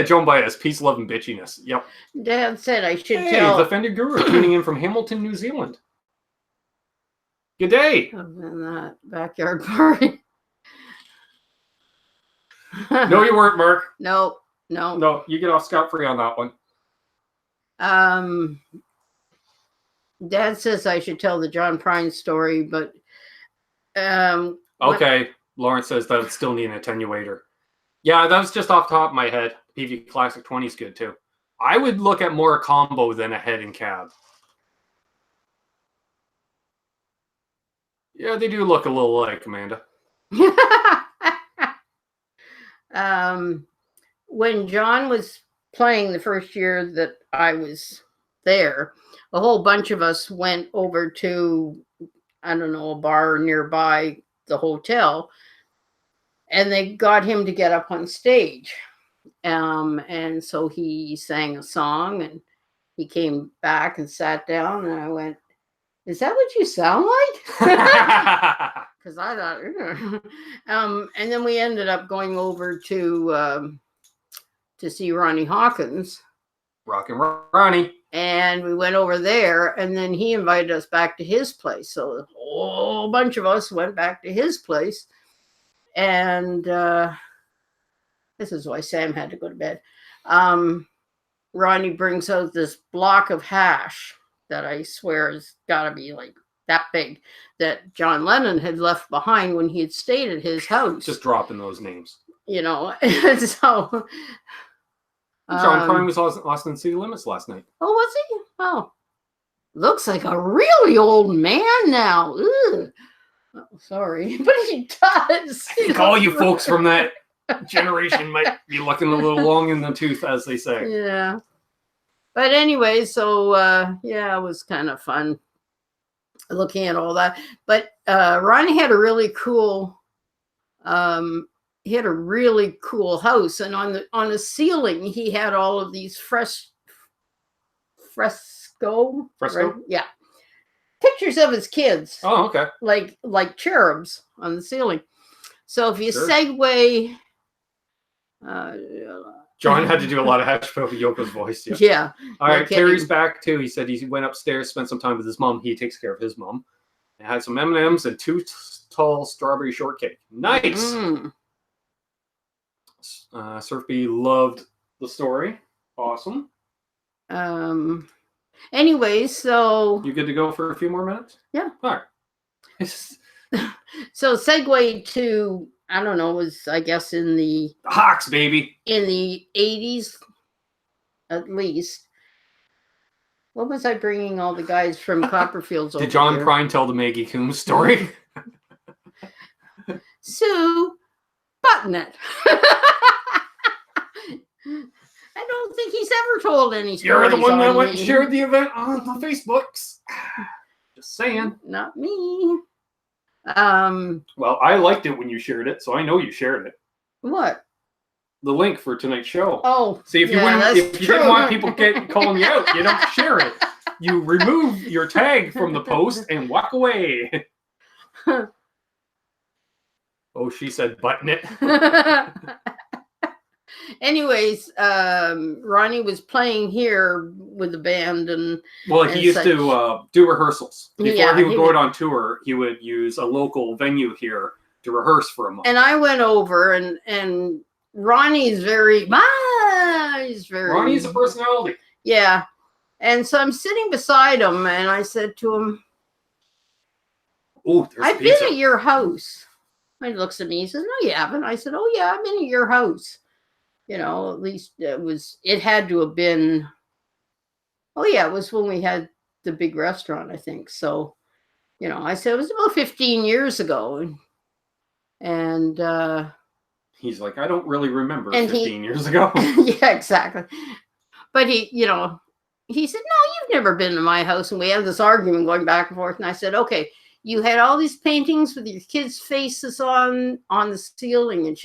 A: Joan Baez, peace, love, and bitchiness. Yep.
B: Dad said I should tell.
A: The Fender Guru tuning in from Hamilton, New Zealand. Good day.
B: Other than that backyard party.
A: No, you weren't, Mark.
B: No.
A: No, you get off scot-free on that one.
B: Dad says I should tell the John Prine story, but
A: okay. Lawrence says that would still need an attenuator. Yeah, that was just off the top of my head. PV Classic 20 is good too. I would look at more a combo than a head and cab. Yeah, they do look a little like Amanda.
B: When John was playing the first year that I was there, a whole bunch of us went over to, I don't know, a bar nearby the hotel, and they got him to get up on stage. And so he sang a song, and he came back and sat down, and I went, is that what you sound like? Because I thought, and then we ended up going over to see Ronnie Hawkins.
A: Rockin' Ronnie.
B: And we went over there, and then he invited us back to his place. So a whole bunch of us went back to his place. And this is why Sam had to go to bed. Ronnie brings out this block of hash that I swear has got to be like that big, that John Lennon had left behind when he had stayed at his house.
A: Just dropping those names.
B: You know, so...
A: John Prine was lost in City Limits last night.
B: Oh, was he? Oh. Looks like a really old man now. Ugh. Oh, sorry, but he does.
A: I think all you folks from that generation might be looking a little long in the tooth, as they say.
B: Yeah. But anyway, so, yeah, it was kind of fun looking at all that. But Ronnie had a really cool... he had a really cool house, and on the ceiling he had all of these fresco, right? Yeah, pictures of his kids.
A: Oh, okay.
B: Like cherubs on the ceiling. So if you segue,
A: John had to do a lot of Hash Yoko's voice. Yeah.
B: Yeah.
A: All right, Terry's back too. He said he went upstairs, spent some time with his mom. He takes care of his mom. And had some M&Ms and 2 tall strawberry shortcake. Nice. Surfy loved the story. Awesome.
B: Anyway, so
A: you good to go for a few more minutes?
B: Yeah.
A: All right.
B: So segue to, I don't know, was I guess in the
A: Hawks, baby.
B: In the 80s, at least. What was I bringing all the guys from Copperfields over
A: Did John
B: here?
A: Prine tell the Maggie Coombs story?
B: Sue, button it. I don't think he's ever told any stories.
A: You're the one that went and
B: me.
A: shared the event on the Facebooks. Just saying.
B: Not me.
A: Well, I liked it when you shared it, so I know you shared it.
B: What?
A: The link for tonight's show.
B: Oh,
A: see, if you didn't want people calling you out, you don't share it. You remove your tag from the post and walk away. Oh, she said button it.
B: Anyways, Ronnie was playing here with the band, and
A: he used to do rehearsals before he would go out on tour. He would use a local venue here to rehearse for a month.
B: And I went over, and Ronnie's Ronnie's
A: a personality.
B: Yeah, and so I'm sitting beside him, and I said to him,
A: "Oh,
B: I've been at your house." He looks at me. He says, "No, you haven't." I said, "Oh yeah, I've been at your house." You know, at least it had to have been, oh yeah, it was when we had the big restaurant, I think. So, you know, I said it was about 15 years ago. And
A: he's like, I don't really remember 15 years ago.
B: Yeah, exactly. But he said, no, you've never been to my house. And we had this argument going back and forth. And I said, okay, you had all these paintings with your kids' faces on the ceiling. And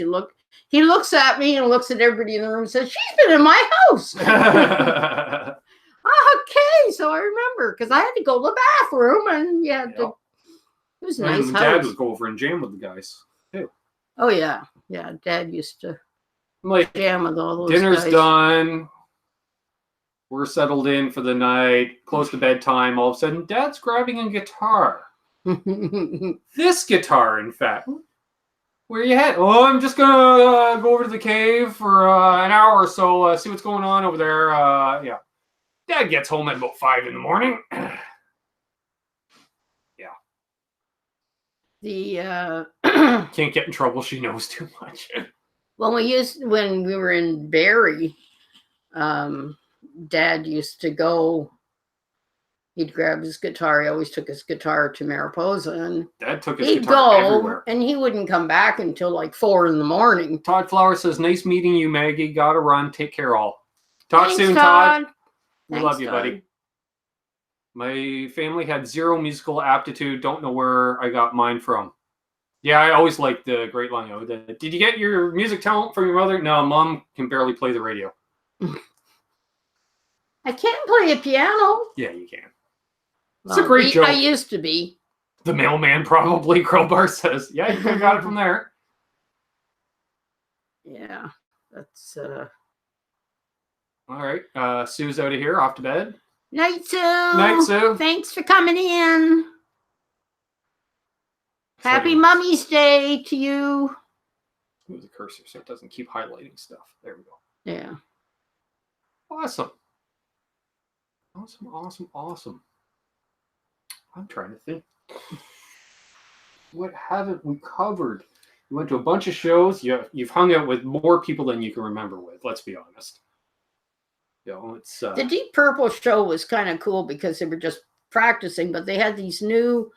B: he looks at me and looks at everybody in the room and says, she's been in my house. Okay, so I remember because I had to go to the bathroom and it was a nice house.
A: Dad would go over and jam with the guys too.
B: Oh yeah, Dad used to jam with all those
A: dinner's
B: guys.
A: Done. We're settled in for the night, close to bedtime. All of a sudden, Dad's grabbing a guitar. This guitar, in fact. Where you at? Oh, I'm just gonna go over to the cave for an hour or so, see what's going on over there. Yeah. Dad gets home at about 5 a.m. Yeah.
B: The
A: can't get in trouble. She knows too much.
B: Well, when we were in Barrie, Dad used to go. He'd grab his guitar. He always took his guitar to Mariposa, and
A: Dad took his guitar everywhere.
B: And he wouldn't come back until like 4 a.m.
A: Todd Flower says, "Nice meeting you, Maggie. Gotta run. Take care, all. Talk
B: Thanks,
A: soon,
B: Todd.
A: We love you, buddy." My family had zero musical aptitude. Don't know where I got mine from. Yeah, I always liked the great line. Did you get your music talent from your mother? No, Mom can barely play the radio.
B: I can't play a piano.
A: Yeah, you can.
B: Well,
A: it's a great joke.
B: I used to be.
A: The mailman probably, Crowbar says. Yeah, you could have got it from there.
B: Yeah, that's...
A: All right, Sue's out of here, off to bed.
B: Night, Sue.
A: Night, Sue.
B: Thanks for coming in. Happy Mummy's Day to you.
A: Move the cursor so it doesn't keep highlighting stuff. There we go.
B: Yeah.
A: Awesome. Awesome. I'm trying to think. What haven't we covered? You went to a bunch of shows. You've hung out with more people than you can remember with. Let's be honest. It's
B: the Deep Purple show was kind of cool because they were just practicing, but they had these new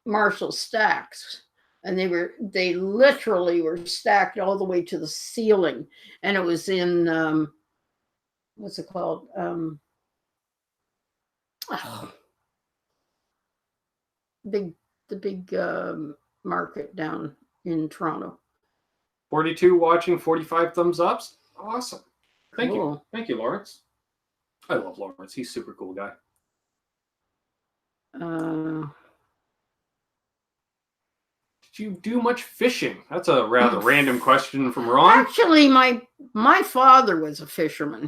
B: Marshall stacks, and they literally were stacked all the way to the ceiling, and it was in what's it called? The big market down in Toronto.
A: 42 watching, 45 thumbs ups. Awesome. Thank
B: Cool.
A: you, Lawrence. I love Lawrence. He's a super cool guy. Did you do much fishing? That's a rather random question from Ron.
B: Actually, my father was a fisherman.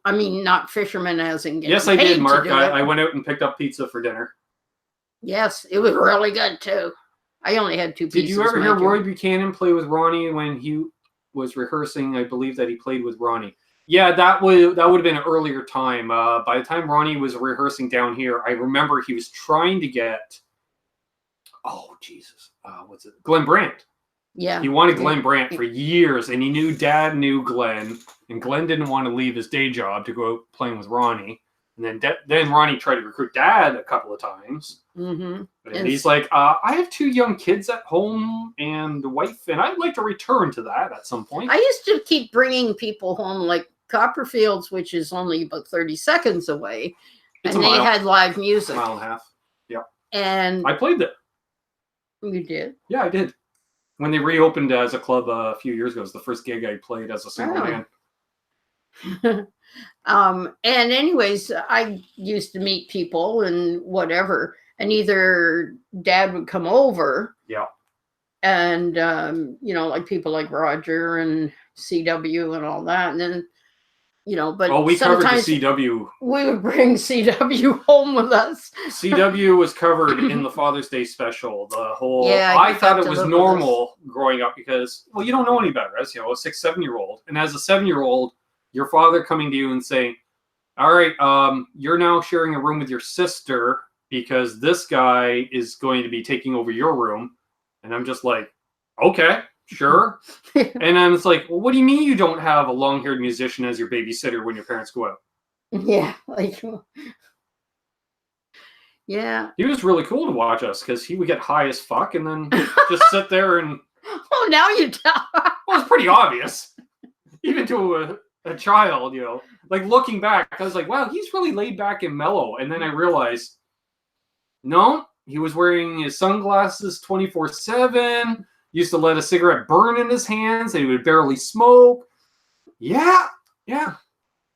B: I mean, not fisherman as in getting
A: yes, I did,
B: paid
A: Mark.
B: to do
A: I went out and picked up pizza for dinner.
B: Yes, it was really good too. I only had 2 pieces.
A: Did you ever hear Roy Buchanan play with Ronnie when he was rehearsing? I believe that he played with Ronnie. Yeah, that would have been an earlier time. By the time Ronnie was rehearsing down here, I remember he was trying to get, oh Jesus, what's it? Glenn Brandt.
B: Yeah.
A: He wanted Glenn Brandt for years, and he knew Dad knew Glenn, and Glenn didn't want to leave his day job to go playing with Ronnie. And then Ronnie tried to recruit Dad a couple of times.
B: Mm-hmm.
A: And he's like, I have 2 young kids at home and a wife, and I'd like to return to that at some point.
B: I used to keep bringing people home, like Copperfields, which is only about 30 seconds away.
A: It's
B: and they had live music.
A: A mile and a half. Yeah.
B: And
A: I played there.
B: You did?
A: Yeah, I did. When they reopened as a club a few years ago, it was the first gig I played as a single man.
B: And anyways, I used to meet people and whatever, and either Dad would come over.
A: Yeah.
B: And, you know, like people like Roger and CW and all that. And then, you know, but
A: we covered the CW.
B: We would bring CW home with us.
A: CW was covered in the Father's Day special. The whole,
B: yeah,
A: I thought it was normal growing up because, well, you don't know any better as, you know, a 6-7-year-old. And as a 7-year-old, your father coming to you and saying, all right, you're now sharing a room with your sister because this guy is going to be taking over your room. And I'm just like, okay, sure. And then it's like, well, what do you mean you don't have a long-haired musician as your babysitter when your parents go out?
B: Yeah, like, yeah.
A: He was really cool to watch us because he would get high as fuck and then just sit there and.
B: Oh, now you tell.
A: Well, it's pretty obvious, even to a child, you know. Like looking back, I was like, wow, he's really laid back and mellow. And then I realized, no, he was wearing his sunglasses 24/7. Used to let a cigarette burn in his hands. He would barely smoke. Yeah. And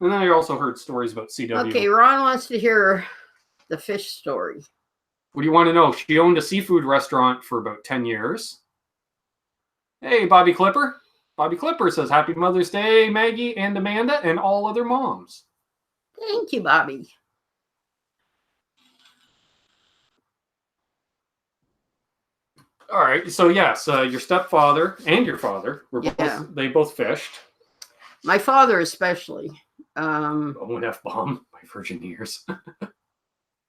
A: then I also heard stories about CW.
B: Okay, Ron wants to hear the fish story.
A: What do you want to know? She owned a seafood restaurant for about 10 years. Hey, Bobby Clipper. Bobby Clipper says, Happy Mother's Day, Maggie and Amanda and all other moms.
B: Thank you, Bobby.
A: All right. So, yes, your stepfather and your father were they both fished.
B: My father especially.
A: An F-bomb, my virgin years.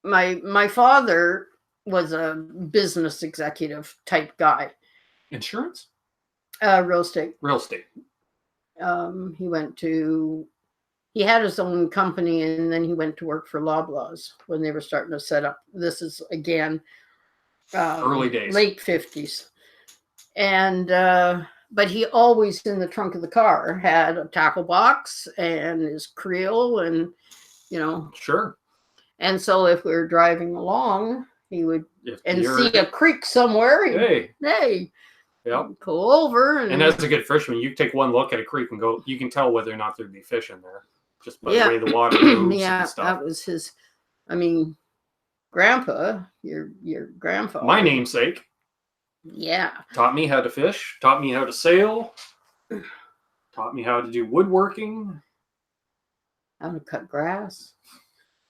B: my father was a business executive type guy.
A: Insurance?
B: Real estate.
A: Real estate.
B: He had his own company, and then he went to work for Loblaws when they were starting to set up. This is, again,
A: early days.
B: Late 50s. And, but he always in the trunk of the car had a tackle box and his creel and, you know.
A: Sure.
B: And so if we were driving along, he would see a creek somewhere. Hey.
A: Yep.
B: Pull over. And
A: as a good fisherman, you take one look at a creek and go, you can tell whether or not there'd be fish in there just by the way the water moves and stuff.
B: That was his, grandpa, your grandfather.
A: My namesake.
B: Yeah.
A: Taught me how to fish, taught me how to sail, taught me how to do woodworking.
B: How to cut grass.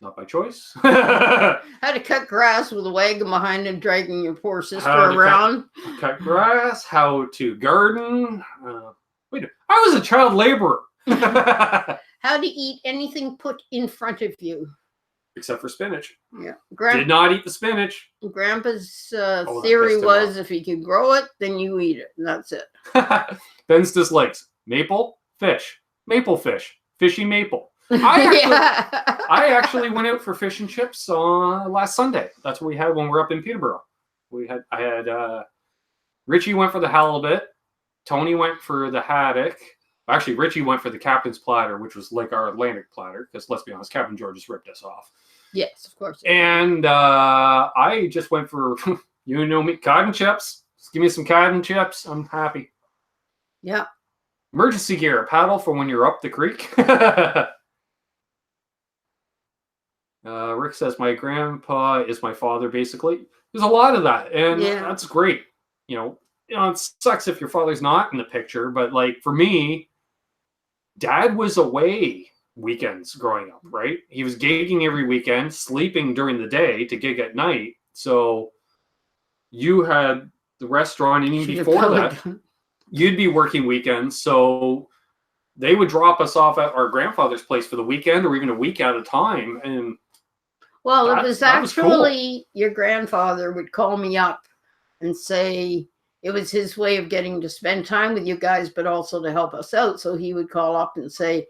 A: Not by choice.
B: How to cut grass with a wagon behind and dragging your poor sister around.
A: Cut grass, how to garden. I was a child laborer.
B: How to eat anything put in front of you.
A: Except for spinach.
B: Yeah.
A: Did not eat the spinach.
B: Grandpa's theory was if you can grow it, then you eat it. And that's it.
A: Ben's dislikes. Maple fish. Fishy maple. I actually went out for fish and chips last Sunday. That's what we had when we were up in Peterborough. I had Richie went for the halibut. Tony went for the haddock. Actually, Richie went for the captain's platter, which was like our Atlantic platter, because let's be honest, Captain George just ripped us off.
B: Yes, of course.
A: And I just went for, you know me, cotton chips. Just give me some cotton chips. I'm happy.
B: Yeah.
A: Emergency gear, a paddle for when you're up the creek. Rick says, my grandpa is my father, basically. There's a lot of that, and that's great. You know, it sucks if your father's not in the picture, but like for me, Dad was away weekends growing up, right? He was gigging every weekend, sleeping during the day to gig at night. So you had the restaurant, and even before that, you'd be working weekends. So they would drop us off at our grandfather's place for the weekend or even a week at a time. And
B: well, it was actually cool. Your grandfather would call me up and say, it was his way of getting to spend time with you guys, but also to help us out. So he would call up and say,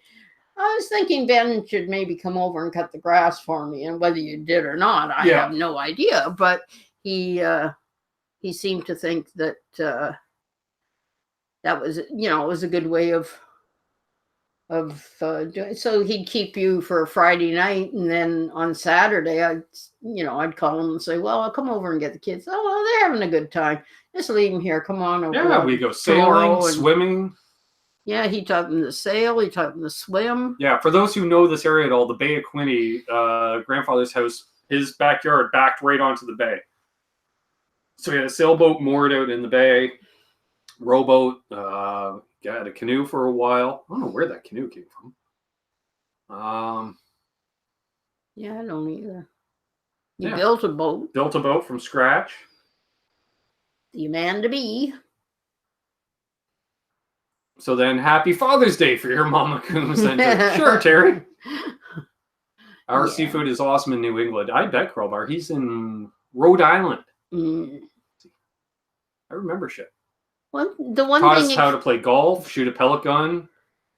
B: I was thinking Ben should maybe come over and cut the grass for me. And whether you did or not, I have no idea. But he seemed to think that that was, it was a good way of doing. So he'd keep you for a Friday night, and then on Saturday, I'd call him and say, well, I'll come over and get the kids. Oh, well, they're having a good time. Just leave them here. Come on over.
A: Yeah, we go sailing, swimming.
B: Yeah, he taught them to sail. He taught them to swim.
A: Yeah, for those who know this area at all, the Bay of Quinte, grandfather's house, his backyard backed right onto the bay. So he had a sailboat moored out in the bay, rowboat, had a canoe for a while. I don't know where that canoe came from.
B: Yeah, I don't either. You built a boat.
A: Built a boat from scratch.
B: The man to be.
A: So then, happy Father's Day for your Mama Coombs. Sure, Terry. Our seafood is awesome in New England. I bet, Crowbar. He's in Rhode Island. I remember shit.
B: Well, the one
A: taught
B: thing
A: us how to play golf, shoot a pellet gun,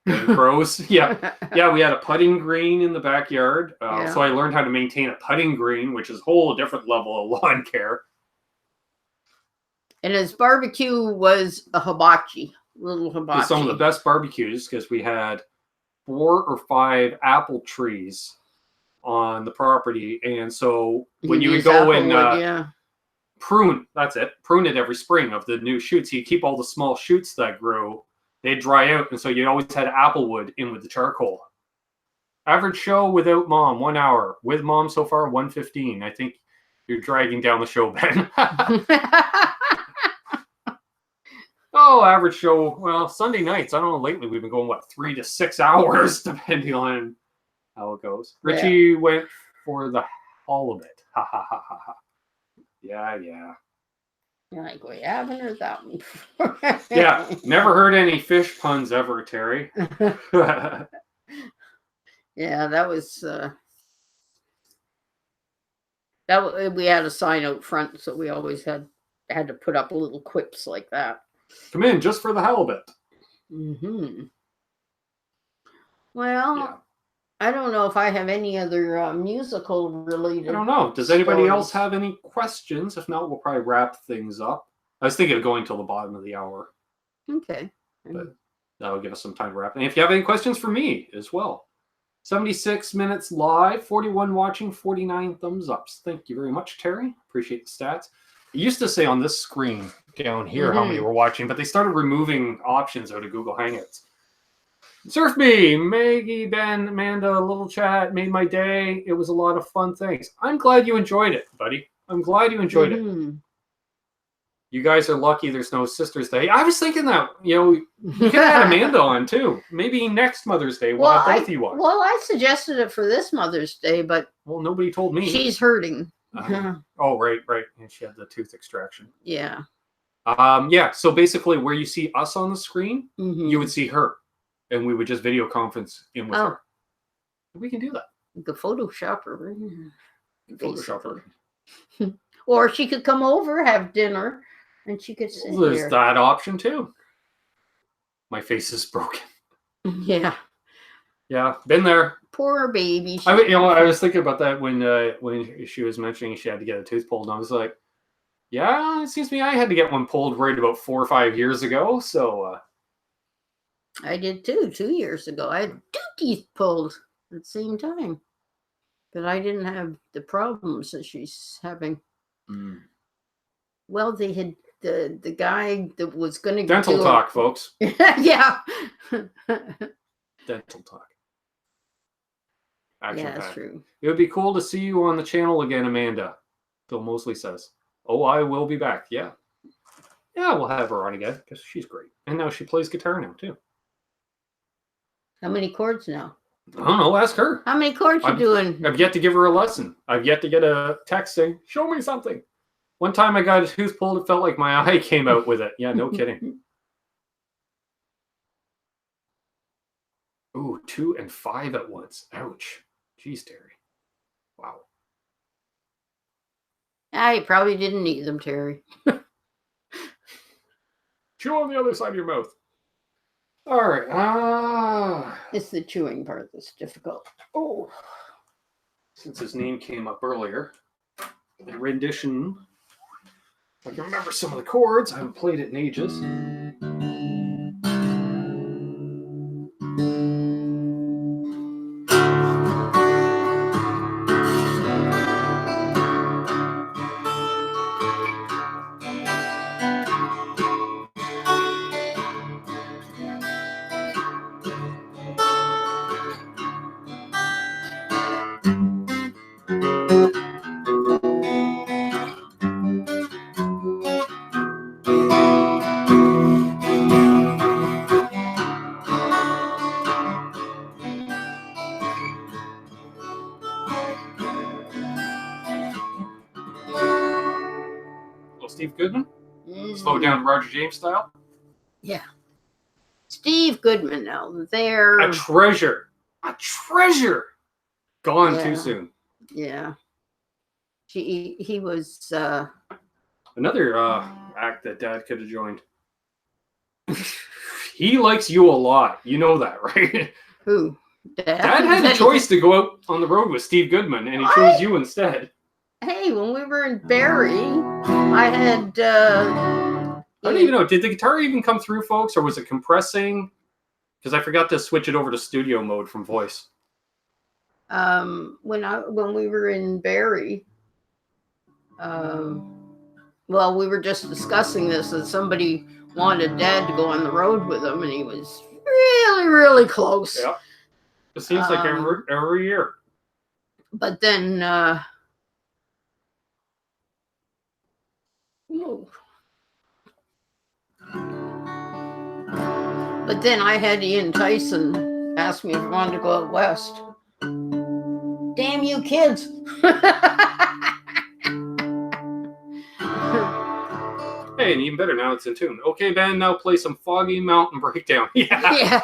A: and crows. Yeah, we had a putting green in the backyard. So I learned how to maintain a putting green, which is a whole different level of lawn care. And
B: his barbecue was a hibachi. Little hibachi.
A: Some of the best barbecues, because we had 4 or 5 apple trees on the property, and so when you would go and prune it every spring of the new shoots, you keep all the small shoots that grew, they'd dry out, and so you always had apple wood in with the charcoal. Average show without Mom, 1 hour. With Mom so far, 1:15. I think you're dragging down the show, Ben. Oh, average show. Well, Sunday nights. I don't know. Lately, we've been going 3 to 6 hours, depending on how it goes. Richie went for the all of it. Ha ha ha ha ha. Yeah.
B: You're like, we haven't heard that one before.
A: Yeah, never heard any fish puns ever, Terry.
B: Yeah, that was that. We had a sign out front, so we always had to put up little quips like that.
A: Come in just for the halibut.
B: Well, I don't know if I have any other musical related.
A: I don't know. Does anybody else have any questions? If not, we'll probably wrap things up. I was thinking of going till the bottom of the hour.
B: Okay.
A: But that'll give us some time to wrap. And if you have any questions for me as well. 76 minutes live, 41 watching, 49 thumbs ups. Thank you very much, Terry. Appreciate the stats. It used to say on this screen down here how many were watching, but they started removing options out of Google Hangouts. Surf me, Maggie, Ben, Amanda, little chat, made my day. It was a lot of fun. Thanks. I'm glad you enjoyed it, buddy. I'm glad you enjoyed it. You guys are lucky there's no Sister's Day. I was thinking that, you could have had Amanda on too. Maybe next Mother's Day we'll have both of you on.
B: Well, I suggested it for this Mother's Day, but
A: nobody told me.
B: She's hurting.
A: Oh, right. And she had the tooth extraction.
B: Yeah.
A: So basically where you see us on the screen, you would see her. And we would just video conference in with her. We can do that.
B: The Photoshop her.
A: Photoshop her.
B: Or she could come over, have dinner, and she could sit
A: There's
B: here.
A: That option too. My face is broken.
B: Yeah.
A: Yeah, been there.
B: Poor baby.
A: I was thinking about that when she was mentioning she had to get a tooth pulled, and I was like, yeah, it seems to me I had to get one pulled right about 4 or 5 years ago. So
B: I did too. 2 years ago, I had 2 teeth pulled at the same time, but I didn't have the problems that she's having. Well, they had the guy that was going to
A: dental talk, folks.
B: Yeah.
A: Dental talk.
B: Yeah, that's true.
A: It would be cool to see you on the channel again, Amanda. Phil Mosley says. Oh, I will be back. Yeah. Yeah, we'll have her on again because she's great. And now she plays guitar now, too.
B: How many chords now?
A: I don't know. Ask her.
B: How many chords you doing?
A: I've yet to give her a lesson. I've yet to get a text saying, show me something. One time I got a tooth pulled. It felt like my eye came out with it. Yeah, no kidding. Ooh, 2 and 5 at once. Ouch. Jeez, Terry. Wow.
B: I probably didn't need them, Terry.
A: Chew on the other side of your mouth. All right.
B: It's the chewing part that's difficult.
A: Oh. Since his name came up earlier, the rendition. I can remember some of the chords. I haven't played it in ages. Steve Goodman? Slow down Roger James style?
B: Yeah. Steve Goodman now. They're
A: a treasure. A treasure. Gone too soon.
B: Yeah. He was
A: another act that Dad could have joined. He likes you a lot. You know that, right?
B: Who?
A: Dad had a choice to go out on the road with Steve Goodman, and he chose you instead.
B: Hey, when we were in Barrie, I had...
A: I don't even know. Did the guitar even come through, folks, or was it compressing? Because I forgot to switch it over to studio mode from voice.
B: When we were in Barrie, well, we were just discussing this, and somebody wanted Dad to go on the road with him, and he was really, really close.
A: Yeah. It seems like every year.
B: But then... But then I had Ian Tyson ask me if I wanted to go out west. Damn you kids.
A: Hey, and even better, now it's in tune. Okay, Ben, now play some Foggy Mountain Breakdown. Yeah.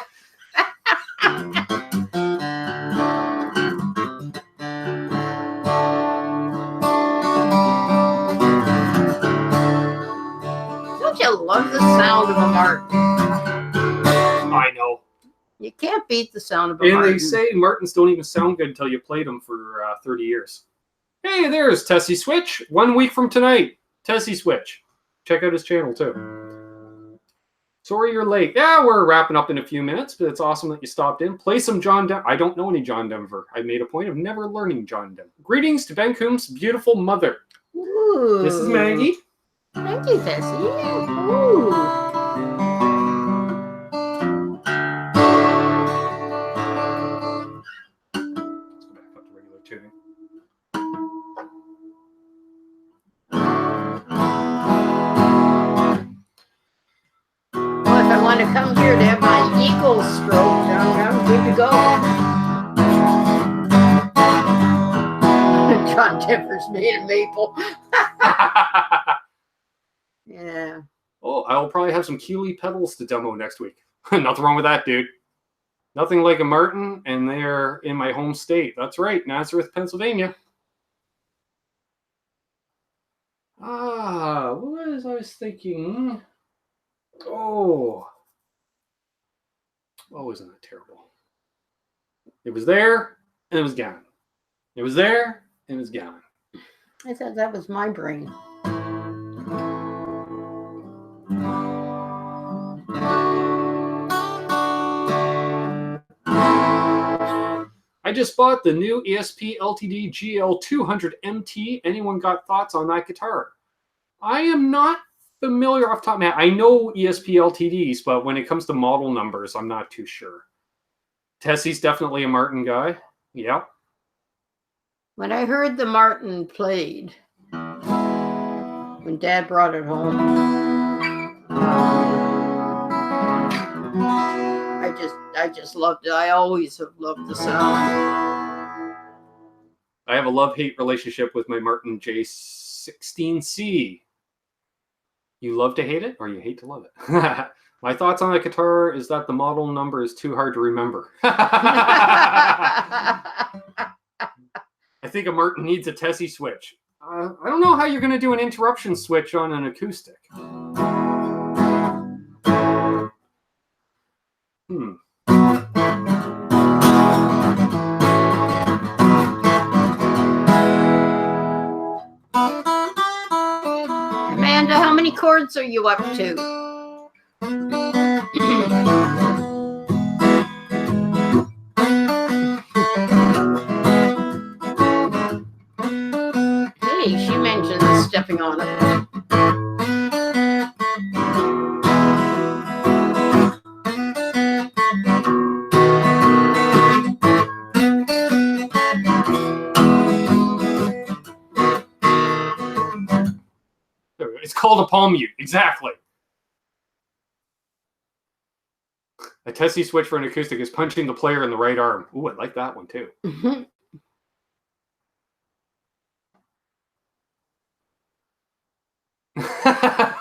B: Don't you love the sound of a Martin?
A: I know.
B: You can't beat the sound of a Martin.
A: And they say Martins don't even sound good until you played them for 30 years. Hey, there's Tessie Switch. 1 week from tonight. Tessie Switch. Check out his channel, too. Sorry you're late. Yeah, we're wrapping up in a few minutes, but it's awesome that you stopped in. Play some John Denver. I don't know any John Denver. I made a point of never learning John Denver. Greetings to Ben Coombs' beautiful mother.
B: Ooh.
A: This is Maggie.
B: Thank you, Tessie. Ooh.
A: Tuning.
B: Well, if I want to come here to have my eagle stroke, I'm good to go. John Denver's made of maple. Yeah.
A: Oh, I will probably have some Keeley pedals to demo next week. Nothing wrong with that, dude. Nothing like a Martin, and they're in my home state. That's right, Nazareth, Pennsylvania. What was I thinking? Oh, isn't that terrible? It was there, and it was gone. It was there, and it was gone.
B: I thought that was my brain.
A: I just bought the new ESP LTD GL200 MT. Anyone got thoughts on that guitar? I am not familiar off the top of my head. I know ESP LTDs, but when it comes to model numbers, I'm not too sure. Tessie's definitely a Martin guy. Yeah.
B: When I heard the Martin played, when Dad brought it home, I just loved it. I always have loved the sound.
A: I have a love-hate relationship with my Martin J16C. You love to hate it, or you hate to love it? My thoughts on the guitar is that the model number is too hard to remember. I think a Martin needs a Tessie switch. I don't know how you're going to do an interruption switch on an acoustic.
B: many chords are you up to? Hey, she mentioned stepping on it.
A: It's called a palm mute. Exactly. A Tessie switch for an acoustic is punching the player in the right arm. Ooh, I like that one too.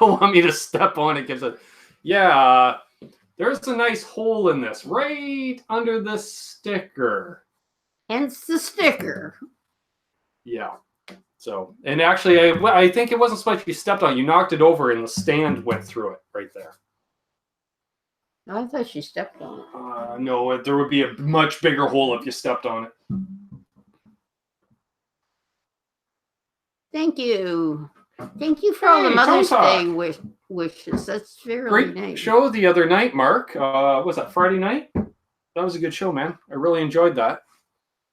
A: Want me to step on it? Gives a yeah. There's a nice hole in this right under the sticker.
B: Hence the sticker.
A: Yeah. So, and actually, I think it wasn't so much you stepped on it. You knocked it over, and the stand went through it right there.
B: I thought she stepped on it.
A: No, there would be a much bigger hole if you stepped on it.
B: Thank you. Thank you for all the Mother's Day wishes. That's very
A: great
B: nice.
A: Show the other night, Mark. Was that Friday night? That was a good show, man. I really enjoyed that.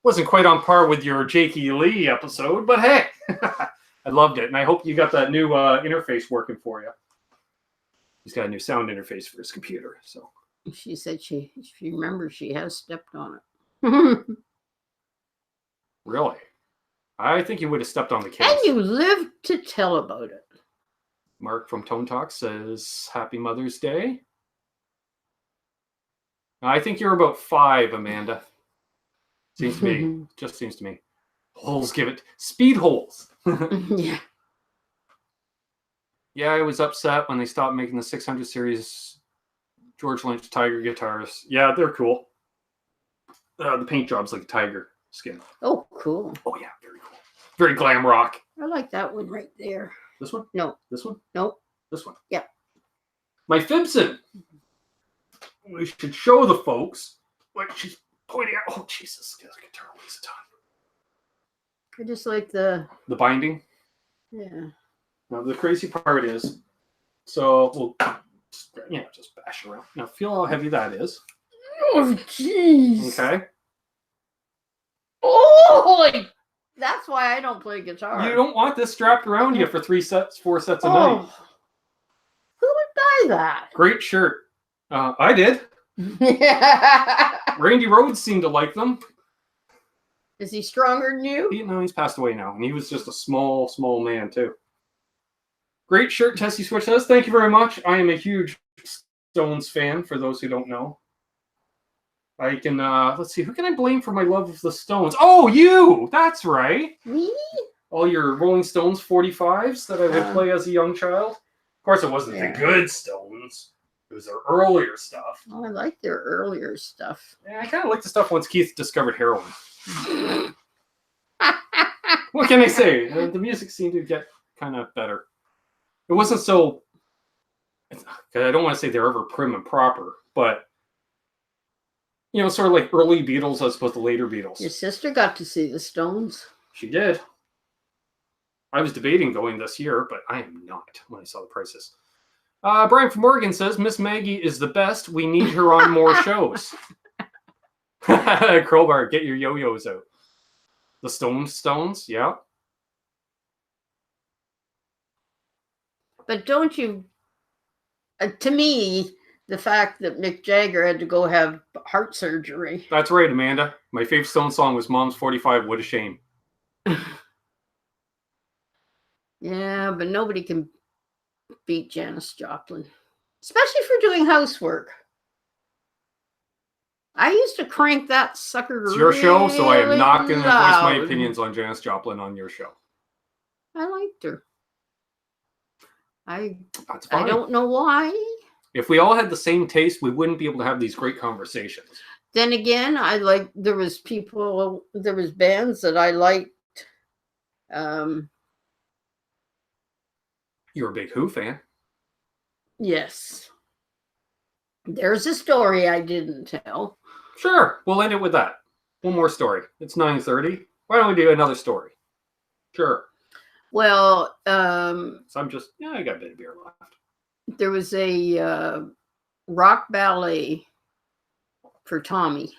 A: Wasn't quite on par with your Jakey Lee episode, but hey, I loved it. And I hope you got that new interface working for you. He's got a new sound interface for his computer. So
B: she said she remembers she has stepped on it.
A: Really? I think you would have stepped on the case.
B: And you lived to tell about it.
A: Mark from Tone Talk says, Happy Mother's Day. I think you're about 5, Amanda. Seems to me. Just seems to me. Holes give it. Speed holes.
B: Yeah.
A: Yeah, I was upset when they stopped making the 600 series George Lynch Tiger guitars. Yeah, they're cool. The paint job's like a tiger skin.
B: Oh, cool.
A: Oh, yeah, very cool. Very glam rock.
B: I like that one right there.
A: This one?
B: No.
A: This one?
B: Nope.
A: This one?
B: Yeah.
A: My Fibson. We should show the folks what she's pointing out. Oh, Jesus. The guitar weighs a ton.
B: I just like the
A: binding?
B: Yeah.
A: Now, the crazy part is, so we'll just bash around. Now, feel how heavy that is.
B: Oh, jeez.
A: Okay.
B: Oh, that's why I don't play guitar.
A: You don't want this strapped around you for 4 sets a night.
B: Who would buy that?
A: Great shirt. I did. Randy Rhoads seemed to like them.
B: Is he stronger than you?
A: No, he's passed away now, and he was just a small man too. Great shirt, Tessie Switch says. Thank you very much. I am a huge Stones fan, for those who don't know. I can, let's see, who can I blame for my love of the Stones? Oh, you! That's right.
B: Me?
A: All your Rolling Stones 45s that I would play as a young child. Of course, it wasn't the good Stones. It was their earlier stuff.
B: Oh, I like their earlier stuff.
A: Yeah, I kind of like the stuff once Keith discovered heroin. What can I say? The music seemed to get kind of better. It wasn't so... I don't want to say they're ever prim and proper, but... sort of like early Beatles as opposed to later Beatles.
B: Your sister got to see the Stones.
A: She did. I was debating going this year, but I am not when I saw the prices. Brian from Oregon says, Miss Maggie is the best. We need her on more shows. Crowbar, get your yo-yos out. The Stones, yeah.
B: But don't you... to me... The fact that Mick Jagger had to go have heart surgery.
A: That's right, Amanda. My favorite Stone song was Mom's 45, What a Shame.
B: Yeah, but nobody can beat Janis Joplin. Especially for doing housework. I used to crank that sucker.
A: It's your show, so I am not going to voice my
B: loud.
A: opinions on Janis Joplin on your show.
B: I liked her.
A: That's fine.
B: I don't know why.
A: If we all had the same taste, we wouldn't be able to have these great conversations.
B: Then again, there was bands that I liked.
A: You're a big Who fan.
B: Yes. There's a story I didn't tell.
A: Sure, we'll end it with that. One more story. It's 9:30. Why don't we do another story? Sure.
B: Well,
A: So I'm just, I got a bit of beer left.
B: there was a rock ballet for Tommy.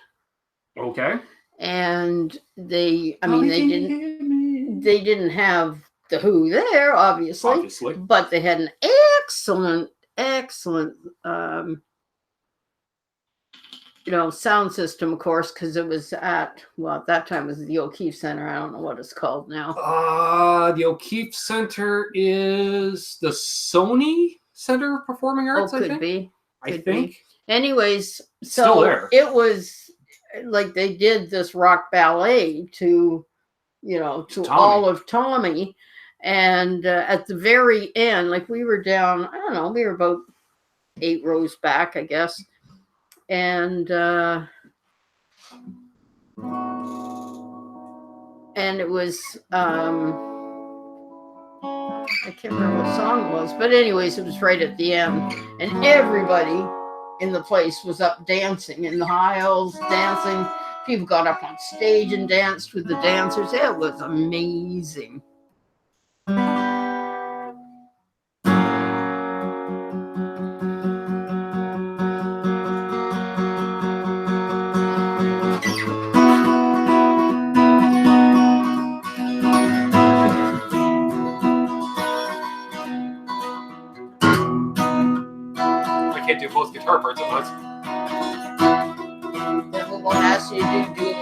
A: Okay.
B: And they didn't have the Who there, obviously. But they had an excellent sound system, of course, because it was at that time it was the O'Keefe Center. I don't know what it's called now.
A: The O'Keefe Center is the Sony Center of Performing Arts.
B: I think.
A: Could be.
B: Anyways, so
A: still there.
B: It was like they did this rock ballet to all of Tommy. And at the very end, like we were down, I don't know, we were about 8 rows back, I guess. And it was, I can't remember what song it was, but anyways, it was right at the end. And everybody in the place was up dancing in the aisles, dancing. People got up on stage and danced with the dancers. It was amazing.
A: I can't do both guitar parts at once.
B: Then we'll ask you to do it.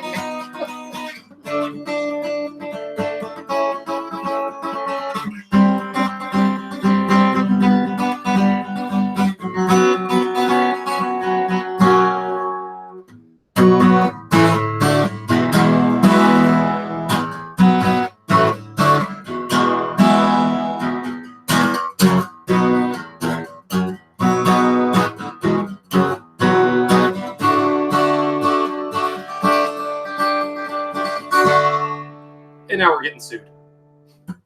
A: And now we're getting sued.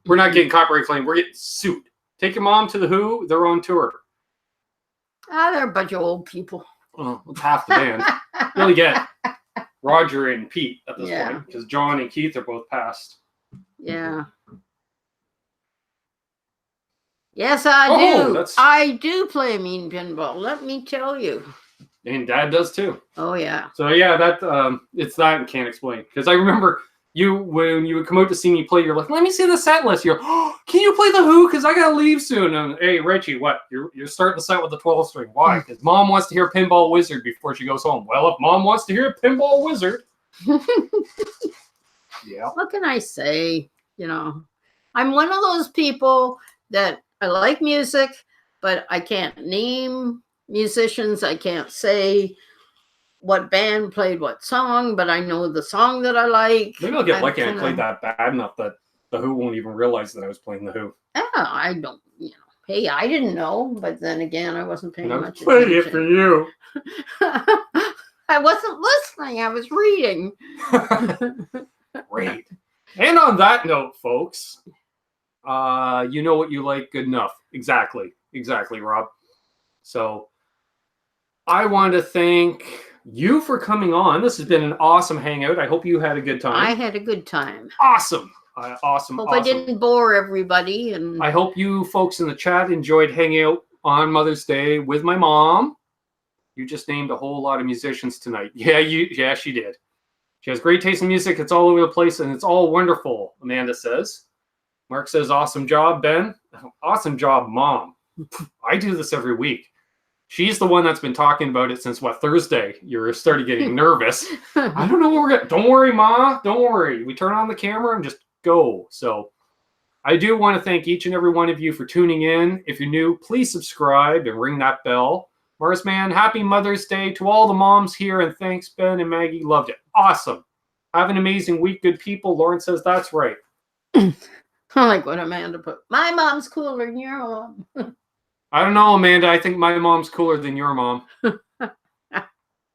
A: We're not getting copyright claim. We're getting sued. Take your mom to the Who. They're on tour.
B: They're a bunch of old people.
A: Well, it's half the band. You only get Roger and Pete at this point because John and Keith are both passed.
B: Yeah. Yes, I do. I do play mean pinball. Let me tell you.
A: And Dad does too.
B: Oh yeah.
A: So yeah, that it's that and can't explain because I remember when you would come out to see me play, you're like, let me see the set list. You're, oh, can you play the Who? Because I gotta leave soon. And hey, Richie, what? You're starting the set with the 12 string. Why? Because Mom wants to hear Pinball Wizard before she goes home. Well, if Mom wants to hear Pinball Wizard, yeah.
B: What can I say? I'm one of those people that I like music, but I can't name musicians. I can't say what band played what song, but I know the song that I like.
A: Maybe I'll get lucky. I played that bad enough that the Who won't even realize that I was playing the Who.
B: Yeah, I don't, hey, I didn't know, but then again, I wasn't paying much attention.
A: Playing it for you.
B: I wasn't listening. I was reading.
A: Great. And on that note, folks, you know what you like, good enough. Exactly, Rob. So I want to thank you for coming on. This has been an awesome hangout. I hope you had a good time.
B: I had a good time.
A: Awesome. Awesome.
B: Hope I didn't bore everybody. And
A: I hope you folks in the chat enjoyed hanging out on Mother's Day with my mom. You just named a whole lot of musicians tonight. Yeah, she did. She has great taste in music. It's all over the place, and it's all wonderful, Amanda says. Mark says, awesome job, Ben. Awesome job, Mom. I do this every week. She's the one that's been talking about it since, Thursday? You started getting nervous. I don't know what we're going to... Don't worry, Ma. Don't worry. We turn on the camera and just go. So I do want to thank each and every one of you for tuning in. If you're new, please subscribe and ring that bell. Mars Man, happy Mother's Day to all the moms here, and thanks, Ben and Maggie. Loved it. Awesome. Have an amazing week, good people. Lauren says that's right.
B: I like what Amanda put. My mom's cooler than your mom.
A: I don't know, Amanda. I think my mom's cooler than your mom.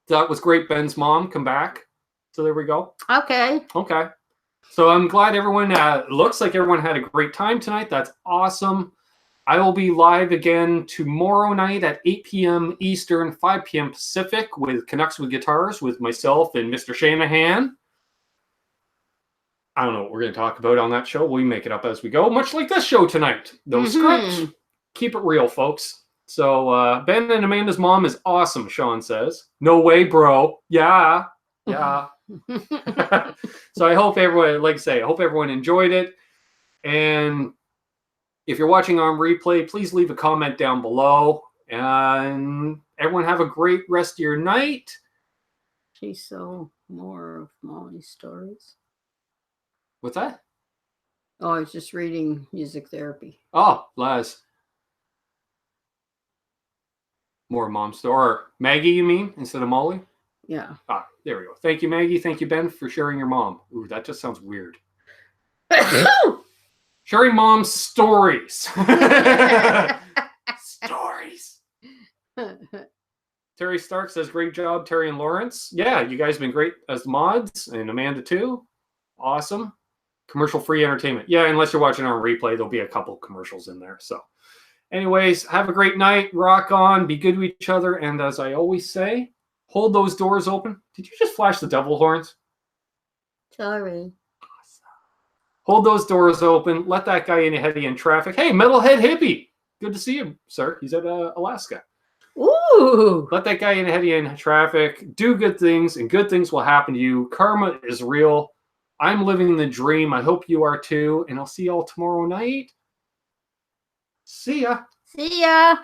A: That was great, Ben's mom. Come back. So there we go.
B: Okay.
A: So I'm glad everyone, looks like everyone had a great time tonight. That's awesome. I will be live again tomorrow night at 8 p.m. Eastern, 5 p.m. Pacific with Canucks with Guitars with myself and Mr. Shanahan. I don't know what we're going to talk about on that show. We make it up as we go, much like this show tonight. Those scripts, keep it real, folks. So Ben and Amanda's mom is awesome, Sean says. No way, bro. Yeah. So I hope everyone, like I say, I hope everyone enjoyed it. And if you're watching on replay, please leave a comment down below. And everyone have a great rest of your night.
B: She's so more of Molly's stories.
A: What's that?
B: Oh, I was just reading music therapy.
A: Oh, Laz. More mom story. Maggie, you mean, instead of Molly?
B: Yeah.
A: Ah, there we go. Thank you, Maggie. Thank you, Ben, for sharing your mom. Ooh, that just sounds weird. Sharing mom's stories. Stories. Terry Stark says, great job, Terry and Lawrence. Yeah, you guys have been great as mods, and Amanda too. Awesome. Commercial-free entertainment. Yeah, unless you're watching on replay, there'll be a couple commercials in there. So anyways, have a great night. Rock on. Be good to each other. And as I always say, hold those doors open. Did you just flash the devil horns?
B: Sorry.
A: Hold those doors open. Let that guy in ahead of you in traffic. Hey, Metalhead Hippie. Good to see you, sir. He's at Alaska.
B: Ooh.
A: Let that guy in ahead of you in traffic. Do good things, and good things will happen to you. Karma is real. I'm living the dream. I hope you are too. And I'll see y'all tomorrow night. See ya.
B: See ya.